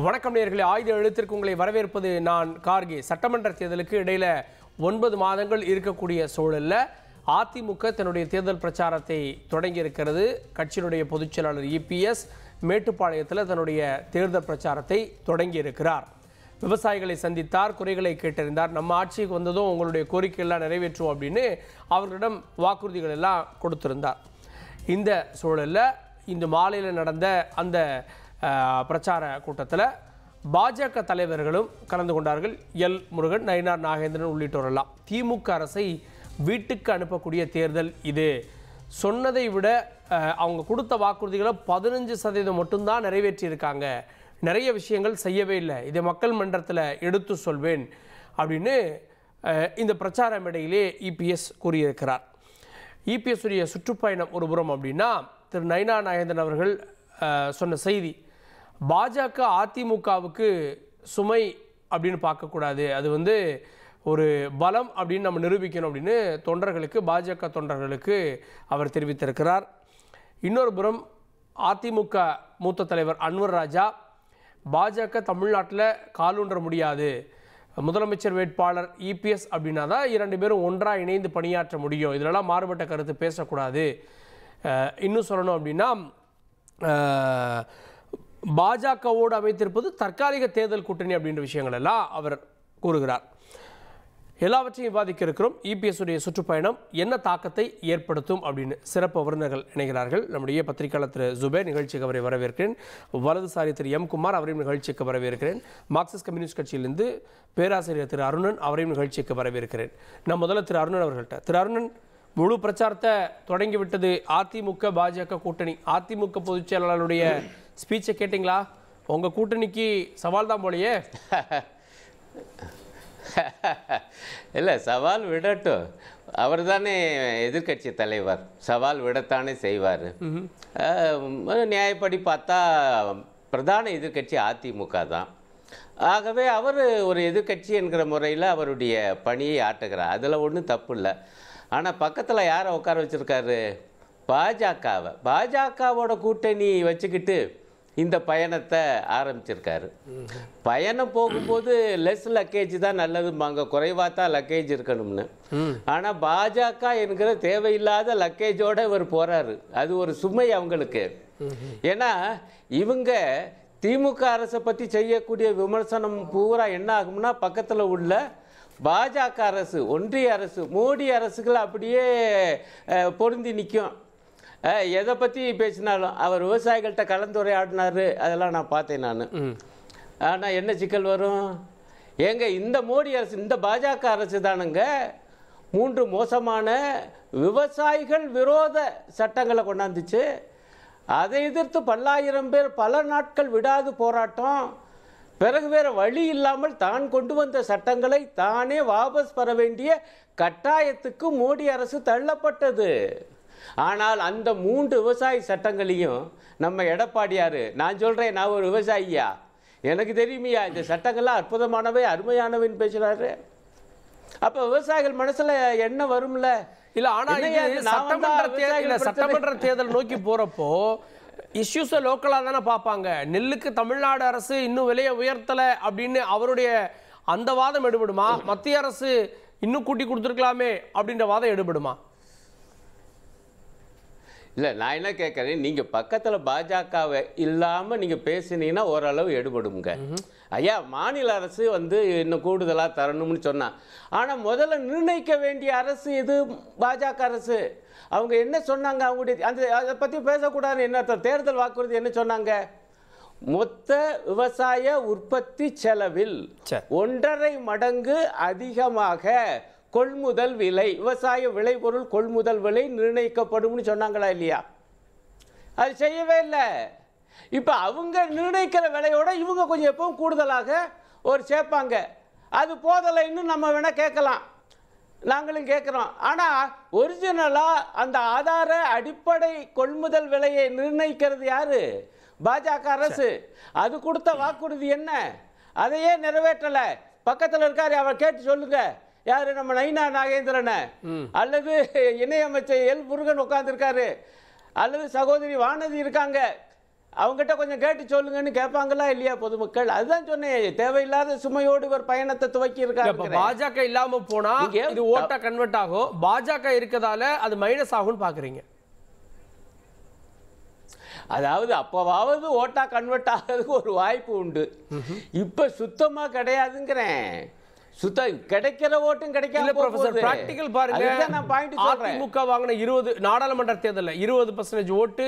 வணக்கம் நேயர்களே, ஆயுத எழுத்திற்கு உங்களை வரவேற்பது நான் கார்கே. சட்டமன்ற தேர்தலுக்கு இடையில 9 மாதங்கள் இருக்கக்கூடிய சூழலில் அதிமுக தன்னுடைய தேர்தல் பிரச்சாரத்தை தொடங்கி இருக்கிறது. கட்சியினுடைய பொதுச் செயலாளர் இபிஎஸ் மேட்டுப்பாளையத்தில் தன்னுடைய தேர்தல் பிரச்சாரத்தை தொடங்கி இருக்கிறார். விவசாயிகளை சந்தித்தார், குறைகளை கேட்டறிந்தார். நம்ம ஆட்சிக்கு வந்ததும் உங்களுடைய கோரிக்கையெல்லாம் நிறைவேற்றுவோம் அப்படின்னு அவர்களிடம் வாக்குறுதிகள் எல்லாம் கொடுத்திருந்தார். இந்த சூழலில் இந்த மாலையில் நடந்த அந்த பிரச்சார கூட்டத்தில் பாஜக தலைவர்களும் கலந்து கொண்டார்கள். எல் முருகன், நயினார் நாகேந்திரன் உள்ளிட்டோரெல்லாம். திமுக அரசை வீட்டுக்கு அனுப்பக்கூடிய தேர்தல் இது. சொன்னதை விட அவங்க கொடுத்த வாக்குறுதிகளை 15% மட்டும்தான் நிறைவேற்றியிருக்காங்க. நிறைய விஷயங்கள் செய்யவே இல்லை. இதை மக்கள் மன்றத்தில் எடுத்து சொல்வேன் அப்படின்னு இந்த பிரச்சார மேடையிலே இபிஎஸ் கூறியிருக்கிறார். இபிஎஸ் உடைய சுற்றுப்பயணம் ஒரு புறம் அப்படின்னா, திரு நயினார் நாகேந்திரன் அவர்கள் சொன்ன செய்தி, பாஜக அதிமுகவுக்கு சுமை அப்படின்னு பார்க்கக்கூடாது, அது ஒரு பலம் அப்படின்னு நம்ம நிரூபிக்கணும் அப்படின்னு தொண்டர்களுக்கு, பாஜக தொண்டர்களுக்கு அவர் தெரிவித்திருக்கிறார். இன்னொரு புறம் அதிமுக மூத்த தலைவர் அன்வர் ராஜா, பாஜக தமிழ்நாட்டில் காலூன்ற முடியாது, முதலமைச்சர் வேட்பாளர் இபிஎஸ் அப்படின்னா தான் 2 பேரும் ஒன்றாக இணைந்து பணியாற்ற முடியும், இதிலெல்லாம் மாறுபட்ட கருத்து பேசக்கூடாது. இன்னும் சொல்லணும் அப்படின்னா, பாஜகவோடு அமைத்திருப்பது தற்காலிக தேர்தல் கூட்டணி அப்படின்ற விஷயங்கள் எல்லாம் அவர் கூறுகிறார். எல்லாவற்றையும் விவாதிக்க இருக்கிறோம். இபிஎஸ் உடைய சுற்றுப்பயணம் என்ன தாக்கத்தை ஏற்படுத்தும் அப்படின்னு சிறப்பு விருந்தினர்கள் இணைகிறார்கள். நம்முடைய பத்திரிகையாளர் திரு ஜுபேர், நிகழ்ச்சிக்கு அவரை வரவேற்கிறேன். வலதுசாரி திரு எம் குமார், அவரையும் நிகழ்ச்சிக்கு வரவேற்கிறேன். மார்க்சிஸ்ட் கம்யூனிஸ்ட் கட்சியிலிருந்து பேராசிரியர் திரு அருணன், அவரையும் நிகழ்ச்சிக்கு வரவேற்கிறேன். நான் முதல்ல திரு அருணன் அவர்கள்ட்ட. திரு அருணன், முழு பிரச்சாரத்தை தொடங்கிவிட்டது அதிமுக பாஜக கூட்டணி. அதிமுக பொதுச் செயலாளருடைய ஸ்பீச்சை கேட்டிங்களா? உங்கள் கூட்டணிக்கு சவால் தான் போலையே. இல்லை, சவால் விடட்டும். அவர் தானே எதிர்கட்சி தலைவர், சவால் விடத்தானே செய்வார். நியாயப்படி பார்த்தா பிரதான எதிர்கட்சி அதிமுக தான். ஆகவே அவர் ஒரு எதிர்கட்சி என்கிற முறையில் அவருடைய பணியை ஆட்டுகிறார். அதில் ஒன்றும் தப்பு இல்லை. ஆனால் பக்கத்தில் யாரை உட்கார வச்சுருக்காரு? பாஜகவை. பாஜகவோட கூட்டணி வச்சுக்கிட்டு இந்த பயணத்தை ஆரம்பிச்சிருக்காரு. பயணம் போகும்போது லெஸ் லக்கேஜ் தான் நல்லதும்பாங்க, குறைவாக தான் லக்கேஜ் இருக்கணும்னு. ஆனால் பாஜக என்கிற தேவையில்லாத லக்கேஜோடு இவர் போகிறாரு. அது ஒரு சுமை அவங்களுக்கு. ஏன்னா இவங்க திமுக அரசை பற்றி செய்யக்கூடிய விமர்சனம் பூரா என்ன ஆகும்னா, பக்கத்தில் உள்ள பாஜக அரசு, ஒன்றிய அரசு, மோடி அரசுகள் அப்படியே பொருந்தி நிற்கும். எதை பற்றி பேசினாலும் அவர் விவசாயிகள்கிட்ட கலந்துரையாடினார், அதெல்லாம் நான் பார்த்தேன் நான். ஆனால் என்ன சிக்கல் வரும்? ஏங்க, இந்த மோடி அரசு, இந்த பாஜக அரசு தானுங்க 3 மோசமான விவசாயிகள் விரோத சட்டங்களை கொண்டாந்துச்சு. அதை எதிர்த்து பல்லாயிரம் பேர் பல நாட்கள் விடாது போராட்டம். பிறகு வேறு வழி இல்லாமல் தான் கொண்டு வந்த சட்டங்களை தானே வாபஸ் பெற வேண்டிய கட்டாயத்துக்கு மோடி அரசு தள்ளப்பட்டது. ஆனால் அந்த 3 விவசாய சட்டங்களையும் நம்ம எடப்பாடியார், நான் சொல்கிறேன், நான் ஒரு விவசாயியா, எனக்கு தெரியுமையா, இந்த சட்டங்கள்லாம் அற்புதமானவை, அருமையானவைன்னு பேசுகிறாரு. அப்போ விவசாயிகள் மனசில் என்ன வரும்ல? இல்லை, ஆனால் சட்டமன்ற தேர்தல் நோக்கி போகிறப்போ இஷ்யூஸை லோக்கலாக தானே பார்ப்பாங்க. நெல்லுக்கு தமிழ்நாடு அரசு இன்னும் விலையை உயர்த்தலை அப்படின்னு அவருடைய அந்த வாதம் எடுபடுமா? மத்திய அரசு இன்னும் கூட்டி கொடுத்துருக்கலாமே அப்படின்ற வாதம் எடுபடுமா? இல்லை, நான் என்ன கேட்குறேன், நீங்கள் பக்கத்தில் பாஜகவை இல்லாமல் நீங்கள் பேசினீங்கன்னா ஓரளவு எடுபடுங்க. ஐயா, மாநில அரசு இன்னும் கூடுதலாக தரணும்னு சொன்னான். ஆனால் முதல்ல நிர்ணயிக்க வேண்டிய அரசு இது பாஜக அரசு. அவங்க என்ன சொன்னாங்க? அவங்களுடைய அதை பற்றி பேசக்கூடாது. என்ன தேர்தல் வாக்குறுதி என்ன சொன்னாங்க? மொத்த விவசாய உற்பத்தி செலவில் 1.5 மடங்கு அதிகமாக கொள்முதல் விலை, விவசாய விளைபொருள் கொள்முதல் விலை நிர்ணயிக்கப்படும்னு சொன்னாங்களா இல்லையா? அது செய்யவே இல்லை. இப்போ அவங்க நிர்ணயிக்கிற விலையோட இவங்க கொஞ்சம் எப்பவும் கூடுதலாக ஒரு சேர்ப்பாங்க. அது போதலை, இன்னும் நம்ம வேணால் கேட்கலாம், நாங்களும் கேட்குறோம். ஆனால் ஒரிஜினலாக அந்த ஆதார அடிப்படை கொள்முதல் விலையை நிர்ணயிக்கிறது யாரு? பாஜக அரசு. அது கொடுத்த வாக்குறுதி என்ன? அதையே நிறைவேற்றலை. பக்கத்தில் இருக்காரு, அவர் கேட்டு சொல்லுங்க. யாரு? நம்ம நயினார் நாகேந்திரனை, அல்லது இணையமைச்சர் எல் முருகன் உட்கார்ந்துருக்காரு, அல்லது சகோதரி வானதி இருக்காங்க. அவங்ககிட்ட கொஞ்சம் கேட்டு சொல்லுங்கன்னு கேட்பாங்களா இல்லையா பொதுமக்கள்? அதுதான் சொன்னேன், தேவையில்லாத சுமையோடு ஒரு பயணத்தை துவக்கி இருக்காங்க. பாஜக இல்லாம போனா இது ஓட்டா கன்வெர்ட் ஆகும், பாஜக இருக்கதால அது மைனஸ் ஆகும்னு பாக்குறீங்க? அதாவது அப்பவாவது ஓட்டா கன்வெர்ட் ஆகிறதுக்கு ஒரு வாய்ப்பு உண்டு, இப்ப சுத்தமா கிடையாதுங்கிறேன். கிடைக்கிற ஓட்டும் கிடைக்காம ப்ரொஃபசர் பிராக்டிகல் பாருங்க. நான் பாயிண்ட் சொல்றேன். அதிமுக வாங்கின 20 நாடாளுமன்ற தேர்தலில் 20% ஓட்டு,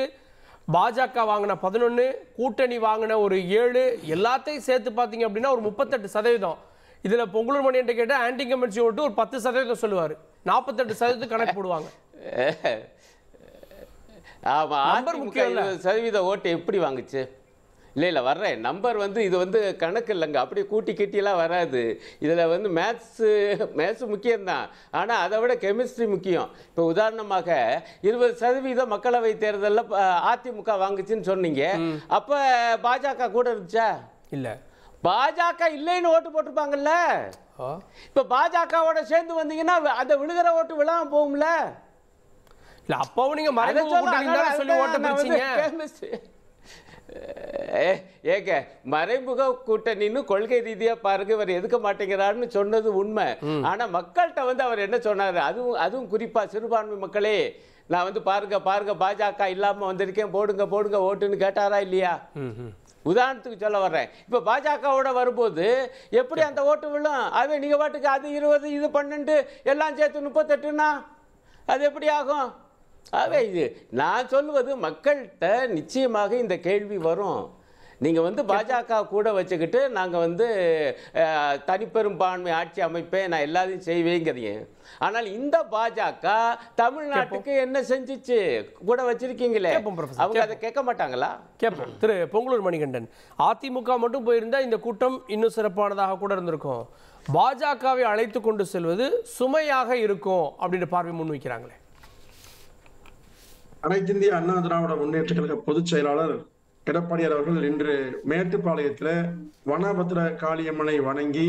பாஜக வாங்கின 11, கூட்டணி வாங்கின ஒரு 7, எல்லாத்தையும் சேர்த்து பார்த்தீங்க அப்படின்னா ஒரு 38%. இதுல பொங்கலூர் மணி என்று கேட்டால் ஆன்டி இன்கம்பன்சி ஓட்டு ஒரு 10% சொல்லுவார், 48% கணக்கு போடுவாங்க. ஆமா, அதிமுக 20% ஓட்டு எப்படி வாங்குச்சு? இல்லை வர்றேன் நம்பர் இது கணக்கு இல்லைங்க, அப்படியே கூட்டி கிட்டியெல்லாம் வராது. இதில் மேத்ஸ் முக்கியம்தான், ஆனால் அதை விட கெமிஸ்ட்ரி முக்கியம். இப்போ உதாரணமாக 20% மக்களவை தேர்தலில் அதிமுக வாங்குச்சுன்னு சொன்னீங்க, அப்போ பாஜக கூட இருந்துச்சா? இல்லை, பாஜக இல்லைன்னு ஓட்டு போட்டிருப்பாங்கல்ல. இப்போ பாஜகவோட சேர்ந்து வந்தீங்கன்னா அந்த விழுகிற ஓட்டு விழாம போகும்ல. இல்லை, அப்பவும் நீங்கள் ஏங்க மறைமுக கூட்டணின்னு கொள்கை ரீதியா பாருங்க, இவர் எதுக்க மாட்டேங்கிறாருன்னு சொன்னது உண்மை. ஆனா மக்கள்கிட்ட அவர் என்ன சொன்னாரு, அதுவும் குறிப்பா சிறுபான்மை மக்களே, நான் பாருங்க பாருங்க பாஜக இல்லாம வந்திருக்கேன், போடுங்க போடுங்க ஓட்டுன்னு கேட்டாரா இல்லையா? உதாரணத்துக்கு சொல்ல வர்றேன், இப்ப பாஜகவோட வரும்போது எப்படி அந்த ஓட்டு விழும்? அது நீங்க பாட்டுக்கு அது 20 இது 12 எல்லாம் சேர்த்து 38ன்னா அது எப்படி ஆகும்? ஆகவே இது நான் சொல்லுவது மக்கள்கிட்ட நிச்சயமாக இந்த கேள்வி வரும். நீங்கள் பாஜக கூட வச்சுக்கிட்டு நாங்கள் தனிப்பெரும்பான்மை ஆட்சி அமைப்பேன், நான் எல்லாத்தையும் செய்வேங்கிறீங்க. ஆனால் இந்த பாஜக தமிழ்நாட்டுக்கு என்ன செஞ்சிச்சு கூட வச்சிருக்கீங்களே, அவங்க அதை கேட்க மாட்டாங்களா? கேட்போம். திரு பொங்கலூர் மணிகண்டன், அதிமுக மட்டும் போயிருந்தா இந்த கூட்டம் இன்னும் சிறப்பானதாக கூட இருந்திருக்கும், பாஜகவை அழைத்து கொண்டு செல்வது சுமையாக இருக்கும் அப்படின்ற பார்வை முன்வைக்கிறாங்களே. அனைத்து இந்திய அண்ணா திராவிட முன்னேற்ற கழக பொதுச் செயலாளர் எடப்பாடியார் அவர்கள் இன்று மேட்டுப்பாளையத்துல வனபத்ர காளியம்மனை வணங்கி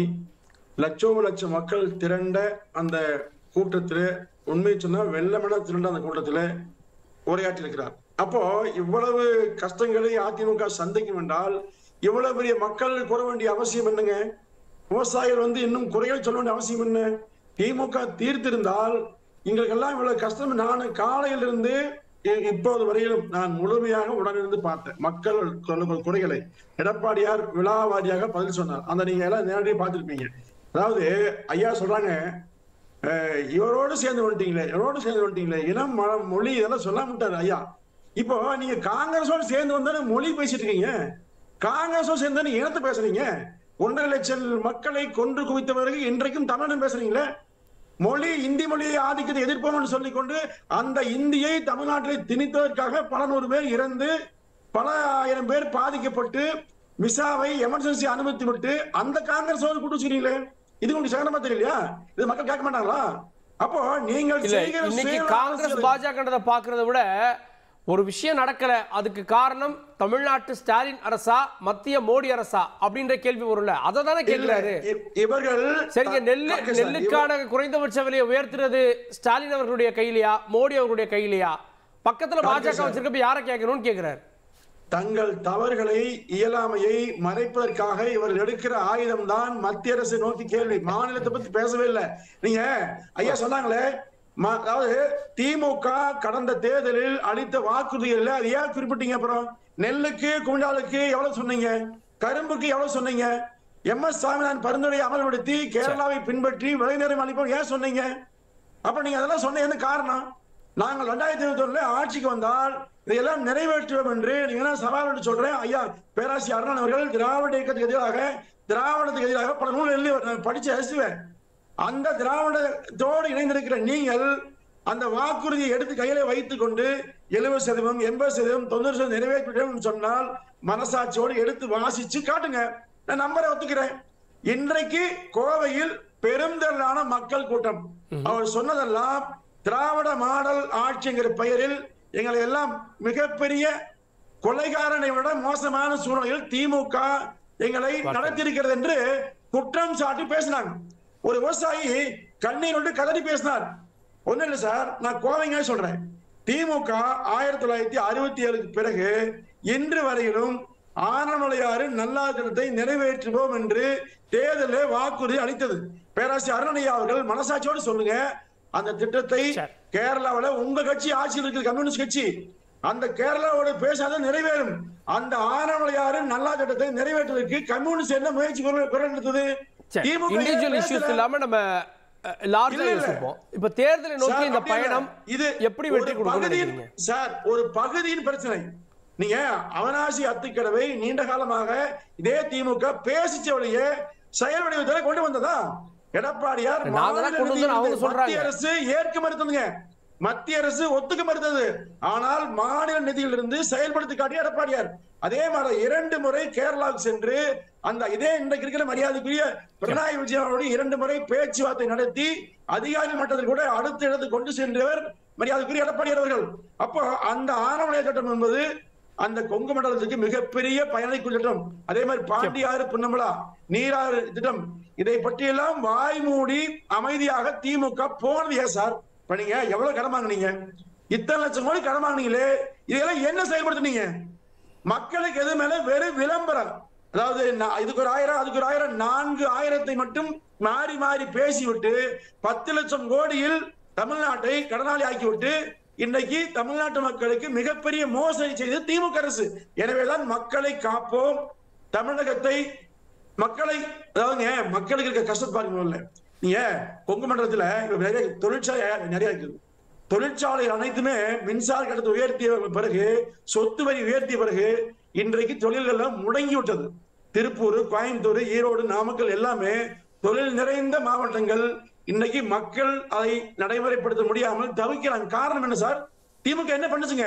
லட்சம் மக்கள் திரண்ட அந்த கூட்டத்தில், உண்மை சொன்னா வெள்ளமென திரண்ட அந்த கூட்டத்தில் உரையாற்றி இருக்கிறார். அப்போ இவ்வளவு கஷ்டங்களை அதிமுக சந்திக்கும் என்றால் இவ்வளவு பெரிய மக்கள் கூற வேண்டிய அவசியம் என்னங்க? விவசாயிகள் இன்னும் குறைகள் சொல்ல வேண்டிய அவசியம் என்ன? திமுக தீர்த்திருந்தால் எங்களுக்கெல்லாம் இவ்வளவு கஷ்டம். நான் காலையிலிருந்து இப்போது வரையிலும் நான் முழுமையாக உடனிருந்து பார்த்தேன் மக்கள் குறைகளை. எடப்பாடியார் விழாவாரியாக பதில் சொன்னார், அந்த நீங்க எல்லாம் நேரடியாக பார்த்துருப்பீங்க. அதாவது ஐயா சொல்றாங்க, இவரோடு சேர்ந்து வந்துட்டீங்களே, இனம் மனம் மொழி இதெல்லாம் சொல்ல மாட்டாரு ஐயா. இப்போ நீங்க காங்கிரஸோடு சேர்ந்து வந்தானே மொழி பேசிட்டு இருக்கீங்க, காங்கிரஸோடு சேர்ந்து இனத்தை பேசுறீங்க. 1.5 லட்சம் மக்களை கொன்று குவித்தவர்கள் இன்றைக்கும் தமிழன் பேசுறீங்களே. மொழி இந்தி மொழியை ஆதிக்கத்தை எதிர்ப்போம் என்று சொல்லிக்கொண்டு அந்த இந்தியை தமிழ்நாட்டில் திணித்ததற்காக பல 100 பேர் இறந்து பல 1000 பேர் பாதிக்கப்பட்டு விசாவை எமர்ஜென்சி அனுமதி விட்டு அந்த காங்கிரஸோடு கூட்டுச்சுறீங்களே, இது உங்களுக்கு சகனமா தெரியலையா? இது மக்கள் கேட்க மாட்டாங்களா? அப்போ நீங்கள் இன்னைக்கு காங்கிரஸ் பாஜக பாக்குறத விட ஒரு விஷயம் நடக்கல, அதுக்கு காரணம் தமிழ்நாட்டு ஸ்டாலின் அரசா மத்திய மோடி அரசா அப்படின்ற கேள்வி வரும்ல, அதை தானே கேட்கிறாரு இவர்கள். சரிங்க, நெல்லுக்கான குறைந்தபட்ச விலையை உயர்த்துறது ஸ்டாலின் அவர்களுடைய கையிலையா மோடி அவர்களுடைய கையிலையா? பக்கத்துல பாஜக வச்சிருக்கப்ப யாரை கேட்கணும்னு கேட்கிறாரு. தங்கள் தவறுகளை இயலாமையை மறைப்பதற்காக இவர்கள் எடுக்கிற ஆயுதம் தான் மத்திய அரசை நோக்கி கேள்வி. மாநிலத்தை பத்தி பேசவே இல்லை. நீங்க ஐயா சொன்னாங்களே, அதாவது திமுக கடந்த தேர்தலில் அளித்த வாக்குறுதிகள் அது ஏன் குறிப்பிட்டீங்க? அப்புறம் நெல்லுக்கு குவிண்டாலுக்கு எவ்வளவு சொன்னீங்க, கரும்புக்கு எவ்வளவு சொன்னீங்க, MS சாமிநாதன் பரிந்துரையை அமல்படுத்தி கேரளாவை பின்பற்றி விளைநிலம் அளிப்போம் ஏன் சொன்னீங்க? அப்ப நீங்க அதெல்லாம் சொன்ன என்ன காரணம்? நாங்கள் 2021 ஆட்சிக்கு வந்தால் இதையெல்லாம் நிறைவேற்றுவோம் என்று நீங்க சவால் என்று சொல்றேன். ஐயா பேராசிரியர் அருணன் அவர்கள் திராவிட இயக்கத்துக்கு எதிராக, திராவிடத்துக்கு எதிராக பல நூல்கள் படிச்சு அசிவேன். அந்த திராவிடத்தோடு இணைந்திருக்கிற நீங்கள் அந்த வாக்குறுதியை எடுத்து கையில வைத்துக் கொண்டு 70%, 80%, 90% நிறைவேற்ற சொன்னால் மனசாட்சியோடு எடுத்து வாசிச்சு காட்டுங்க, நான் நம்பரை ஒத்துக்கிறேன். இன்றைக்கு கோவையில் பெருந்திரளான மக்கள் கூட்டம், அவர் சொன்னதெல்லாம் திராவிட மாடல் ஆட்சிங்கிற பெயரில் எங்களை எல்லாம் மிகப்பெரிய கொலைகாரனை விட மோசமான சூழ்நிலையில் திமுக எங்களை நடத்தியிருக்கிறது என்று குற்றம் சாட்டி பேசினாங்க. ஒரு விவசாயி கண்ணீர் விட்டு கதறி பேசினார். ஒன்னும் இல்லை சார், நான் கோவைங்க சொல்றேன், திமுக 1967க்கு பிறகு இன்று வரையிலும் ஆனமலையாறு நல்லாறு திட்டத்தை நிறைவேற்றுவோம் என்று தேர்தலில் வாக்குறுதி அளித்தது. பேராசிரியர் அருணையா அவர்கள் மனசாட்சியோடு சொல்லுங்க, அந்த திட்டத்தை கேரளாவில் உங்க கட்சி ஆட்சியில் இருக்கிற கம்யூனிஸ்ட் கட்சி, அந்த கேரளாவோட பேசாத நிறைவேறும். அந்த ஆனமலையாறு நல்லாறு திட்டத்தை நிறைவேற்றுவதற்கு கம்யூனிஸ்ட் என்ன முயற்சி குரல் எடுத்தது? இண்டிவிஜுவல் இஷ்யூஸ் இல்லாம நம்ம லார்ஜா யோசிப்போம். இப்ப தேர்தலை நோக்கி இந்த பயணம் இது எப்படி வெற்றி கொடுக்கும் சார்? ஒரு பகுதியின் பிரச்சனை. நீங்க அவனாசி அத்திக்கடவை நீண்ட காலமாக இதே திமுக பேசிச்ச வழியே செயல் வடிவத்தில் கொண்டு வந்ததா? எடப்பாடியார் மத்திய அரசு ஏற்க மறுத்ததுங்க, மத்திய அரசு ஒத்துக்க மறுத்தது. ஆனால் மாநில நிதியிலிருந்து செயல்படுத்தி காட்டிய எடப்பாடியார். அதே மாதிரி 2 முறை கேரளாவுக்கு சென்று அந்த இதே இன்றைக்கு இருக்கிற மரியாதைக்குரிய பினராயி விஜயனோடு 2 முறை பேச்சுவார்த்தை நடத்தி அதிகாரி மட்டத்தில் கூட அடுத்த இடத்துக்கு கொண்டு சென்றவர் மரியாதைக்குரிய எடப்பாடியார் அவர்கள். அப்போ அந்த ஆனமலை திட்டம் என்பது அந்த கொங்கு மண்டலத்துக்கு மிகப்பெரிய பயனளிக்கும் திட்டம். அதே மாதிரி பாண்டியாறு புன்னமலா நீராறு திட்டம், இதை பற்றியெல்லாம் வாய் மூடி அமைதியாக திமுக போனது ஏன் சார்? பண்ணீங்க எவ்வளவு கடன் வாங்கினீங்க? இத்தனை லட்சம் கோடி கடன் வாங்கினீங்களே, இதெல்லாம் என்ன செயல்படுத்தினீங்க? மக்களுக்கு எது மேல வெறும் விளம்பரம். அதாவது இதுக்கு ஒரு 1000 அதுக்கு ஒரு 1000 4000 மட்டும் மாறி மாறி பேசிவிட்டு 10 லட்சம் கோடியில் தமிழ்நாட்டை கடனாளி ஆக்கிவிட்டு இன்னைக்கு தமிழ்நாட்டு மக்களுக்கு மிகப்பெரிய மோசடி செய்தது திமுக அரசு. எனவேதான் மக்களை காப்போம், தமிழகத்தை மக்களை, அதாவது மக்களுக்கு இருக்க கஷ்டத்தை பாருங்க. நீங்க கொங்கு மண்டலத்துல நிறைய தொழிற்சாலை நிறைய இருக்குது. தொழிற்சாலை அனைத்துமே மின்சார கட்டணத்தை உயர்த்திய பிறகு, சொத்து வரி உயர்த்திய பிறகு இன்றைக்கு தொழில்கள் எல்லாம் முடங்கி விட்டது. திருப்பூர், கோயம்புத்தூர், ஈரோடு, நாமக்கல் எல்லாமே தொழில் நிறைந்த மாவட்டங்கள். இன்னைக்கு மக்கள் அதை நடைமுறைப்படுத்த முடியாமல் தவிக்கிறாங்க. காரணம் என்ன சார்? திமுக என்ன பண்ணுச்சுங்க?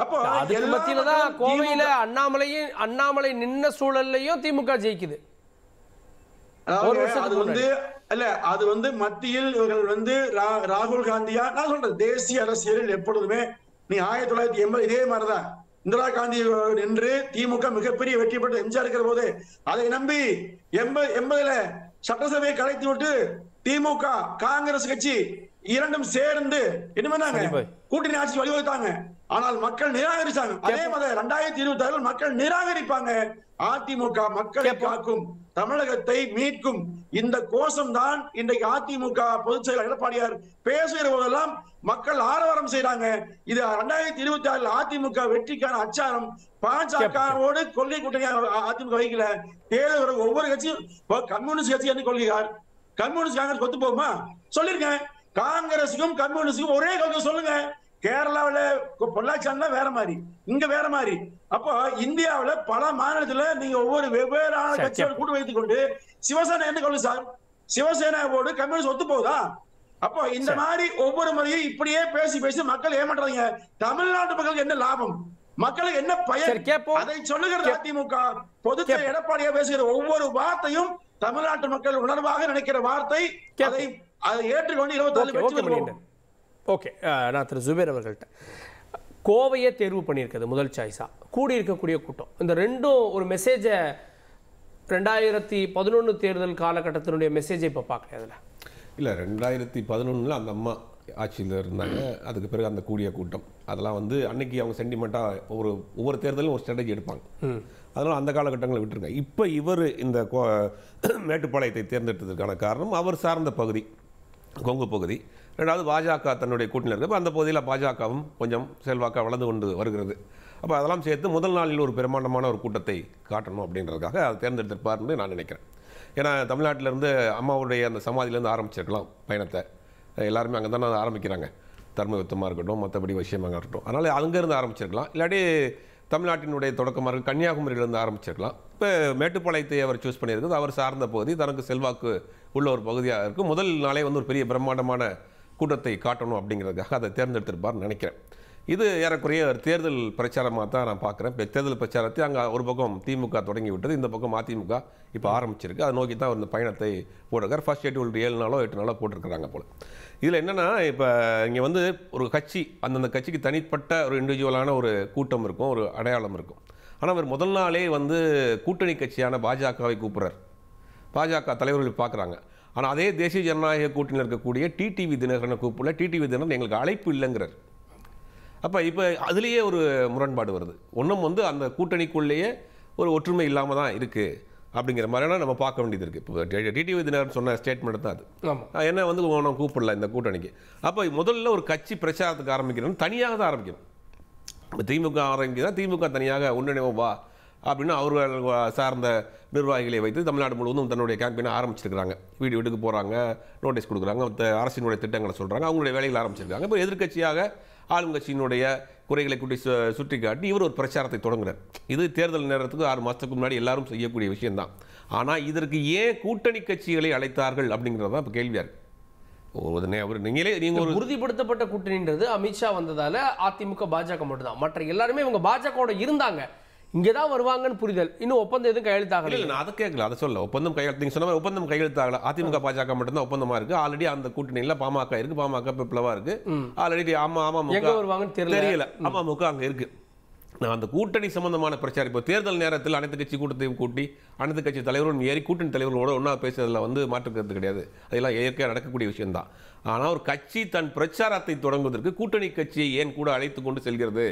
அப்போ அதுக்கு மத்தியில தான் கோவையில அண்ணாமலை நின்ன சூழல்லையும் திமுக ஜெயிக்குது. அது வந்து மத்தியில் இவர்கள் ராகுல் காந்தியா, நான் சொல்றேன் தேசிய அரசியலில் எப்பொழுதுமே நீ 1980 இதே மாதிரிதான் இந்திரா காந்தி என்று திமுக மிகப்பெரிய வெற்றி பெற்று எம்ஜிஆர் இருக்கிற போது அதை நம்பி 80ல சட்டசபையை கலைத்து விட்டு திமுக காங்கிரஸ் கட்சி இரண்டும் சேர்ந்து என்ன பண்ணாங்க? கூட்டணி ஆட்சி வழிவகுத்தாங்க. ஆனால் மக்கள் நிராகரிச்சாங்க. அதே மாதிரி 2026 மக்கள் நிராகரிப்பாங்க. அதிமுக மக்களை காக்கும், தமிழகத்தை மீட்கும் இந்த கோஷம் தான் இன்றைக்கு அதிமுக பொதுச் செயலர் எடப்பாடியார் பேசுகிற போதெல்லாம் மக்கள் ஆரவாரம் செய்யறாங்க. இது 2026 அதிமுக வெற்றிக்கான அச்சாரம். பாஜகவோடு கொள்கை கூட்டணி அதிமுக வைக்கல. தேர்தல் ஒவ்வொரு கட்சியும் கம்யூனிஸ்ட் கட்சி என்ன கொள்கையார்? கம்யூனிஸ்ட் காங்கிரஸ் கொத்து போகுமா? சொல்லிருக்கேன். காங்கிரஸுக்கும் கம்யூனிஸ்டுக்கும் ஒரே கொள்கை சொல்லுங்க. கேரளாவில் பொள்ளாச்சி வேற மாதிரி, இங்க வேற மாதிரி. அப்போ இந்தியாவில் பல மாநிலத்துல நீங்க ஒவ்வொரு வெவ்வேறான கட்சியோட கூட்டு வைத்துக் கொண்டு சிவசேனா என்ன கொள்கை சார்? சிவசேனாவோடு கம்யூனிஸ்ட் ஒத்து போகுதா? அப்போ இந்த மாதிரி ஒவ்வொரு முறையும் இப்படியே பேசி பேசி மக்கள் ஏமாற்றுறீங்க. தமிழ்நாட்டு மக்களுக்கு என்ன லாபம்? மக்களுக்கு என்ன பயன்? அதை சொல்லுகிறது அதிமுக. பொதுச் செயலர் எடப்பாடியா பேசுகிற ஒவ்வொரு வார்த்தையும் தமிழ்நாட்டு மக்கள் உணர்வாக நினைக்கிற வார்த்தை. அதை ஏற்றுக்கொண்டு 24 ஓகே. நான் திரு ஜுபேர் அவர்கள்ட்ட கோவையை தேர்வு பண்ணியிருக்கிறது முதல் சாய்ஸா, கூடி இருக்கக்கூடிய கூட்டம், இந்த ரெண்டும் ஒரு மெசேஜை 2011 தேர்தல் காலகட்டத்தினுடைய மெசேஜை இப்போ பார்க்கல. அதில் இல்லை 2011 அந்த அம்மா ஆட்சியில் இருந்தாங்க. அதுக்கு பிறகு அந்த கூடிய கூட்டம் அதெல்லாம் வந்து அன்னைக்கு அவங்க சென்டிமெண்ட்டாக ஒவ்வொரு தேர்தலும் ஒரு ஸ்ட்ராட்டஜி எடுப்பாங்க. அதனால் அந்த காலகட்டங்களை விட்டுருங்க. இப்போ இவர் இந்த மேட்டுப்பாளையத்தை தேர்ந்தெடுத்ததுக்கான காரணம் அவர் சார்ந்த பகுதி கொங்கு பகுதி. ரெண்டாவது பாஜக தன்னுடைய கூட்டணியில் இருக்குது. அந்த பகுதியில் பாஜகவும் கொஞ்சம் செல்வாக்காக வளர்ந்து கொண்டு வருகிறது. அப்போ அதெல்லாம் சேர்த்து முதல் நாளில் ஒரு பிரமாண்டமான ஒரு கூட்டத்தை காட்டணும் அப்படின்றதுக்காக அதை தேர்ந்தெடுத்திருப்பார்னு நான் நினைக்கிறேன். ஏன்னா தமிழ்நாட்டிலேருந்து அம்மாவுடைய அந்த சமாதியிலேருந்து ஆரம்பிச்சிருக்கலாம் பயணத்தை. எல்லாருமே அங்கே தானே ஆரம்பிக்கிறாங்க, தர்ம யுத்தமாக இருக்கட்டும், மற்றபடி விஷயமாக இருக்கட்டும். அதனால் அங்கேருந்து ஆரம்பிச்சிருக்கலாம். இல்லாட்டி தமிழ்நாட்டினுடைய தொடக்கமாக இருக்குது கன்னியாகுமரியிலேருந்து ஆரம்பிச்சிருக்கலாம். இப்போ மேட்டுப்பாளையத்தை அவர் சூஸ் பண்ணியிருக்கிறது அவர் சார்ந்த பகுதி, தனக்கு செல்வாக்கு உள்ள ஒரு பகுதியாக இருக்குது. முதல் நாளே வந்து ஒரு பெரிய பிரம்மாண்டமான கூட்டத்தை காட்டணும் அப்படிங்கிறதுக்காக அதை தேர்ந்தெடுத்திருப்பார்னு நினைக்கிறேன். இது ஏறக்குறைய தேர்தல் பிரச்சாரமாக தான் நான் பார்க்குறேன். இப்போ தேர்தல் பிரச்சாரத்தை அங்கே ஒரு பக்கம் திமுக தொடங்கி விட்டது, இந்த பக்கம் அதிமுக இப்போ ஆரம்பிச்சிருக்கு. அதை நோக்கி தான் இந்த பயணத்தை போட்டிருக்கார். ஃபர்ஸ்ட் ஷெட்யூல் 7 நாளோ 8 நாளோ போட்டிருக்கிறாங்க போல். இதில் என்னென்னா இப்போ இங்கே வந்து ஒரு கட்சி, அந்தந்த கட்சிக்கு தனிப்பட்ட ஒரு இண்டிவிஜுவலான ஒரு கூட்டம் இருக்கும், ஒரு அடையாளம் இருக்கும். ஆனால் அவர் முதல் நாளே வந்து கூட்டணி கட்சியான பாஜகவை கூப்பிட்றார். பாஜக தலைவர்கள் பார்க்குறாங்க. ஆனால் அதே தேசிய ஜனநாயக கூட்டணியில் இருக்கக்கூடிய டிடிவி தினகரனை கூப்பிடல. டிடிவி தினகரன் எங்களுக்கு அழைப்பு இல்லைங்கிறார். அப்போ இப்போ அதுலேயே ஒரு முரண்பாடு வருது. ஒன்றும் வந்து அந்த கூட்டணிக்குள்ளேயே ஒரு ஒற்றுமை இல்லாமல் தான் இருக்குது அப்படிங்கிற மாதிரினா நம்ம பார்க்க வேண்டியது இருக்குது. இப்போ டிடிவி தினகரன் சொன்ன ஸ்டேட்மெண்ட் தான் அது. என்ன வந்து நம்ம கூப்பிடல இந்த கூட்டணிக்கு. அப்போ முதல்ல ஒரு கட்சி பிரச்சாரத்துக்கு ஆரம்பிக்கணும், தனியாக தான் ஆரம்பிக்கணும். இப்போ திமுக ஆரம்பிக்குதான் திமுக தனியாக ஒன்றிணைவோம் வா அப்படின்னு அவர்கள் சார்ந்த நிர்வாகிகளை வைத்து தமிழ்நாடு முழுவதும் தன்னுடைய கேம்பெயினை ஆரம்பிச்சிருக்கிறாங்க. வீடு வீட்டுக்கு போகிறாங்க, நோட்டீஸ் கொடுக்குறாங்க, அரசினுடைய திட்டங்களை சொல்கிறாங்க, அவங்களுடைய வேலைகளை ஆரம்பிச்சிருக்காங்க. இப்போ எதிர்க்கட்சியாக ஆளுங்கட்சியினுடைய குறைகளை கூட்டி சுட்டி காட்டி இவர் ஒரு பிரச்சாரத்தை தொடங்குறார். இது தேர்தல் நேரத்துக்கு 6 மாதத்துக்கு முன்னாடி எல்லாரும் செய்யக்கூடிய விஷயம்தான். ஆனால் இதற்கு ஏன் கூட்டணி கட்சிகளை அழைத்தார்கள் அப்படிங்கிறது தான் இப்போ கேள்வியாக இருக்குது. நீங்க ஒரு உறுதிப்படுத்தப்பட்ட கூட்டணின்றது அமித்ஷா வந்ததால அதிமுக பாஜக மட்டும்தான். மற்ற எல்லாருமே இவங்க பாஜகவோட இருந்தாங்க, இங்கதான் வருவாங்கன்னு புரிதல். இன்னும் ஒப்பந்தம் எதுவும் கையெழுத்தாகல. நான் அதை கேட்கல, அதை சொல்ல ஒப்பந்தம் கையெழுத்து. நீங்க சொன்ன ஒப்பந்தம் கையெழுத்தாகல. அதிமுக பாஜக மட்டும்தான் ஒப்பந்தமா இருக்கு. ஆல்ரெடி அந்த கூட்டணியில பாமக இருக்கு, பாமக பிப்ளவா இருக்கு. ஆல்ரெடி எங்க வருவாங்கன்னு தெரியல. அமமுக அங்க இருக்கு. நான் அந்த கூட்டணி சம்பந்தமான பிரச்சாரம் இப்போ தேர்தல் நேரத்தில் அனைத்து கட்சி கூட்டத்தையும் கூட்டி அனைத்து கட்சி தலைவரும் ஏறி கூட்டணி தலைவர்களோட ஒன்றா பேசுறதுல வந்து மாற்றுக்கிறது கிடையாது. அதெல்லாம் இயற்கையாக நடக்கக்கூடிய விஷயம்தான். ஆனால் ஒரு கட்சி தன் பிரச்சாரத்தை தொடங்குவதற்கு கூட்டணி கட்சியை ஏன் கூட அழைத்து கொண்டு செல்கிறது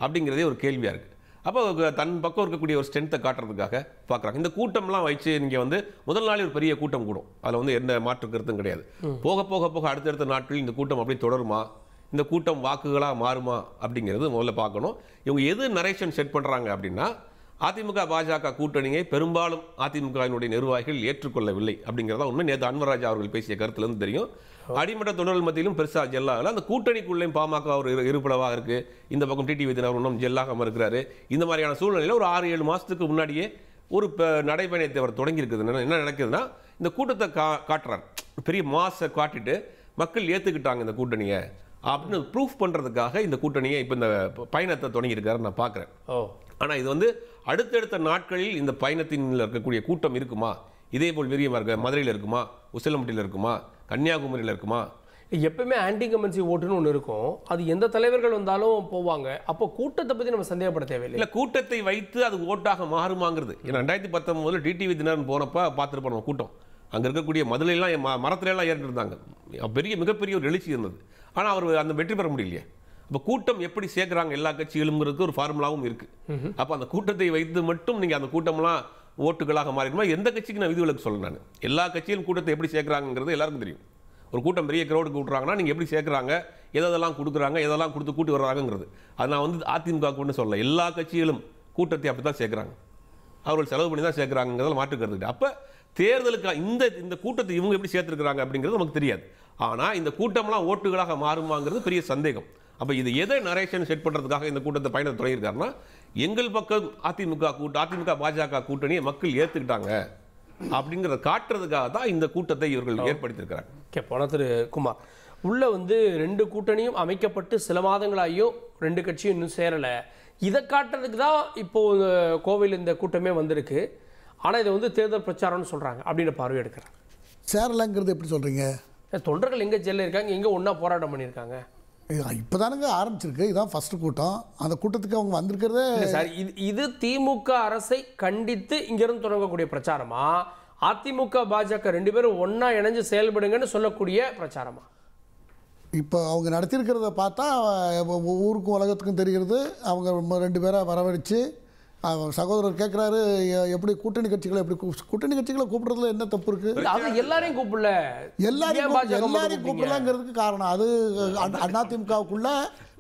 அப்படிங்கிறதே ஒரு கேள்வியாக இருக்குது. அப்போ தன் பக்கம் இருக்கக்கூடிய ஒரு ஸ்ட்ரென்த்தை காட்டுறதுக்காக பார்க்குறாங்க. இந்த கூட்டம்லாம் வச்சு நீங்கள் வந்து முதல் நாளே ஒரு பெரிய கூட்டம் கூடும், அதில் வந்து எந்த மாற்று கருத்தும் கிடையாது. போக போக போக அடுத்தடுத்த நாட்களில் இந்த கூட்டம் அப்படியே தொடருமா, இந்த கூட்டம் வாக்குகளாக மாறுமா அப்படிங்கிறது முதல்ல பார்க்கணும். இவங்க எது நரேஷன் செட் பண்ணுறாங்க அப்படின்னா, அதிமுக பாஜக கூட்டணியை பெரும்பாலும் அதிமுகவினுடைய நிர்வாகிகள் ஏற்றுக்கொள்ளவில்லை அப்படிங்கிறதா உண்மை. நேற்று அன்வர்ராஜா அவர்கள் பேசிய கருத்துலேருந்து தெரியும். அடிமட்ட தொண்டர்கள் மத்தியிலும் பெருசாக ஜெல்லாகல. அந்த கூட்டணிக்குள்ளேயும் பாமக ஒரு இருப்பிடவாக இருக்குது. இந்த பக்கம் டிடிவி தினகரன் இன்னும் ஜெல்லாகாமல் இருக்கிறாரு. இந்த மாதிரியான சூழ்நிலையில் ஒரு 6-7 மாதத்துக்கு முன்னாடியே ஒரு நடைபயணத்தை அவர் தொடங்கி இருக்குது. என்ன நடக்குதுன்னா, இந்த கூட்டத்தை காட்டுறார், பெரிய மாசை காட்டிட்டு மக்கள் ஏற்றுக்கிட்டாங்க இந்த கூட்டணியை அப்படின்னு ப்ரூஃப் பண்ணுறதுக்காக இந்த கூட்டணியை இப்போ இந்த பயணத்தை தொடங்கியிருக்காரு நான் பார்க்குறேன். ஆனால் இது வந்து அடுத்தடுத்த நாட்களில் இந்த பயணத்தின் இருக்கக்கூடிய கூட்டம் இருக்குமா, இதே போல் வீரியமாக இருக்க மதுரையில் இருக்குமா, உசிலம்பட்டியில் இருக்குமா, கன்னியாகுமரியில் இருக்குமா? எப்பவுமே ஆன்டி கமென்சி ஓட்டுன்னு ஒன்று இருக்கும். அது எந்த தலைவர்கள் வந்தாலும் போவாங்க. அப்போ கூட்டத்தை பற்றி நம்ம சந்தேகப்பட தேவையில்லை. இல்லை, கூட்டத்தை வைத்து அது ஓட்டாக மாறுமாங்கிறது. ஏன்னா 2019 டிடிவி தினகரன் போனப்போ பார்த்துட்டு போனோம் கூட்டம். அங்கே இருக்கக்கூடிய மதுரையெல்லாம் மரத்துலையெல்லாம் ஏறிட்டு இருந்தாங்க. மிகப்பெரிய ஒரு எழுச்சி இருந்தது. ஆனால் அவர் அந்த வெற்றி பெற முடியலையே. அப்போ கூட்டம் எப்படி சேர்க்குறாங்க எல்லா கட்சிகளுங்கிறதுக்கு ஒரு ஃபார்முலாவும் இருக்குது. அப்போ அந்த கூட்டத்தை வைத்து மட்டும் நீங்கள் அந்த கூட்டம்லாம் ஓட்டுகளாக மாறிடுமா? எந்த கட்சிக்கு நான் விதிவிலக்கு சொல்ல, நான் எல்லா கட்சியிலும் கூட்டத்தை எப்படி சேர்க்குறாங்கிறது எல்லாருக்கும் தெரியும். ஒரு கூட்டம் பெரிய கிரௌடு கூட்டுறாங்கன்னா நீங்கள் எப்படி சேர்க்குறாங்க, எதெல்லாம் கொடுக்குறாங்க, எதெல்லாம் கொடுத்து கூட்டி வர்றாங்கிறது. அது நான் வந்து அதிமுக கூட்டு சொல்ல, எல்லா கட்சிகளும் கூட்டத்தை அப்படி தான் சேர்க்குறாங்க. அவர்கள் செலவு பண்ணி தான் சேர்க்குறாங்கிறத மாற்றுக்கிறது. அப்போ தேர்தலுக்கு இந்த கூட்டத்தை இவங்க எப்படி சேர்த்துருக்குறாங்க அப்படிங்கிறது நமக்கு தெரியாது. ஆனால் இந்த கூட்டம்லாம் ஓட்டுகளாக மாறுமாங்கிறது பெரிய சந்தேகம். அப்போ இது எதை நரேஷன் செட் பண்ணுறதுக்காக இந்த கூட்டத்தை பயணத்தை தொடங்கியிருக்காருன்னா, எங்கள் பக்கம் அதிமுக பாஜக கூட்டணியை மக்கள் ஏற்றுக்கிட்டாங்க அப்படிங்கிறத காட்டுறதுக்காக தான் இந்த கூட்டத்தை இவர்கள் ஏற்படுத்தியிருக்கிறாங்க. போன திரு குமார் உள்ள வந்து 2 கூட்டணியும் அமைக்கப்பட்டு சில மாதங்களாகியும் 2 கட்சியும் இன்னும் சேரலை. இதை காட்டுறதுக்கு தான் இப்போ கோவையில் இந்த கூட்டமே வந்திருக்கு. ஆனால் இதை வந்து தேர்தல் பிரச்சாரம்னு சொல்கிறாங்க அப்படின்னு பார்வை எடுக்கிறாங்க. சேரலைங்கிறது எப்படி சொல்கிறீங்க? தொண்டர்கள் எங்கே ஜெல்ல இருக்காங்க, எங்கே ஒன்றா போராட்டம் பண்ணியிருக்காங்க. இப்போ தானுங்க ஆரம்பிச்சிருக்கு, இதுதான் ஃபர்ஸ்ட் கூட்டம். அந்த கூட்டத்துக்கு அவங்க வந்திருக்கிறதே சார். இது திமுக அரசை கண்டித்து இங்கிருந்து தொடங்கக்கூடிய பிரச்சாரமா, அதிமுக பாஜக 2 பேரும் ஒன்றா இணைஞ்சு செயல்படுங்கன்னு சொல்லக்கூடிய பிரச்சாரமா? இப்போ அவங்க நடத்தியிருக்கிறத பார்த்தா ஊருக்கும் உலகத்துக்கும் தெரிகிறது. அவங்க 2 பேரை வரவழைச்சு சகோதரர் கேட்குறாரு, எப்படி கூட்டணி கட்சிகளை கூப்பிடுறதுல என்ன தப்பு இருக்கு? அது எல்லாரையும் கூப்பிடல, எல்லாரையும் கூப்பிடலாங்கிறதுக்கு காரணம் அது அதிமுகவுக்குள்ள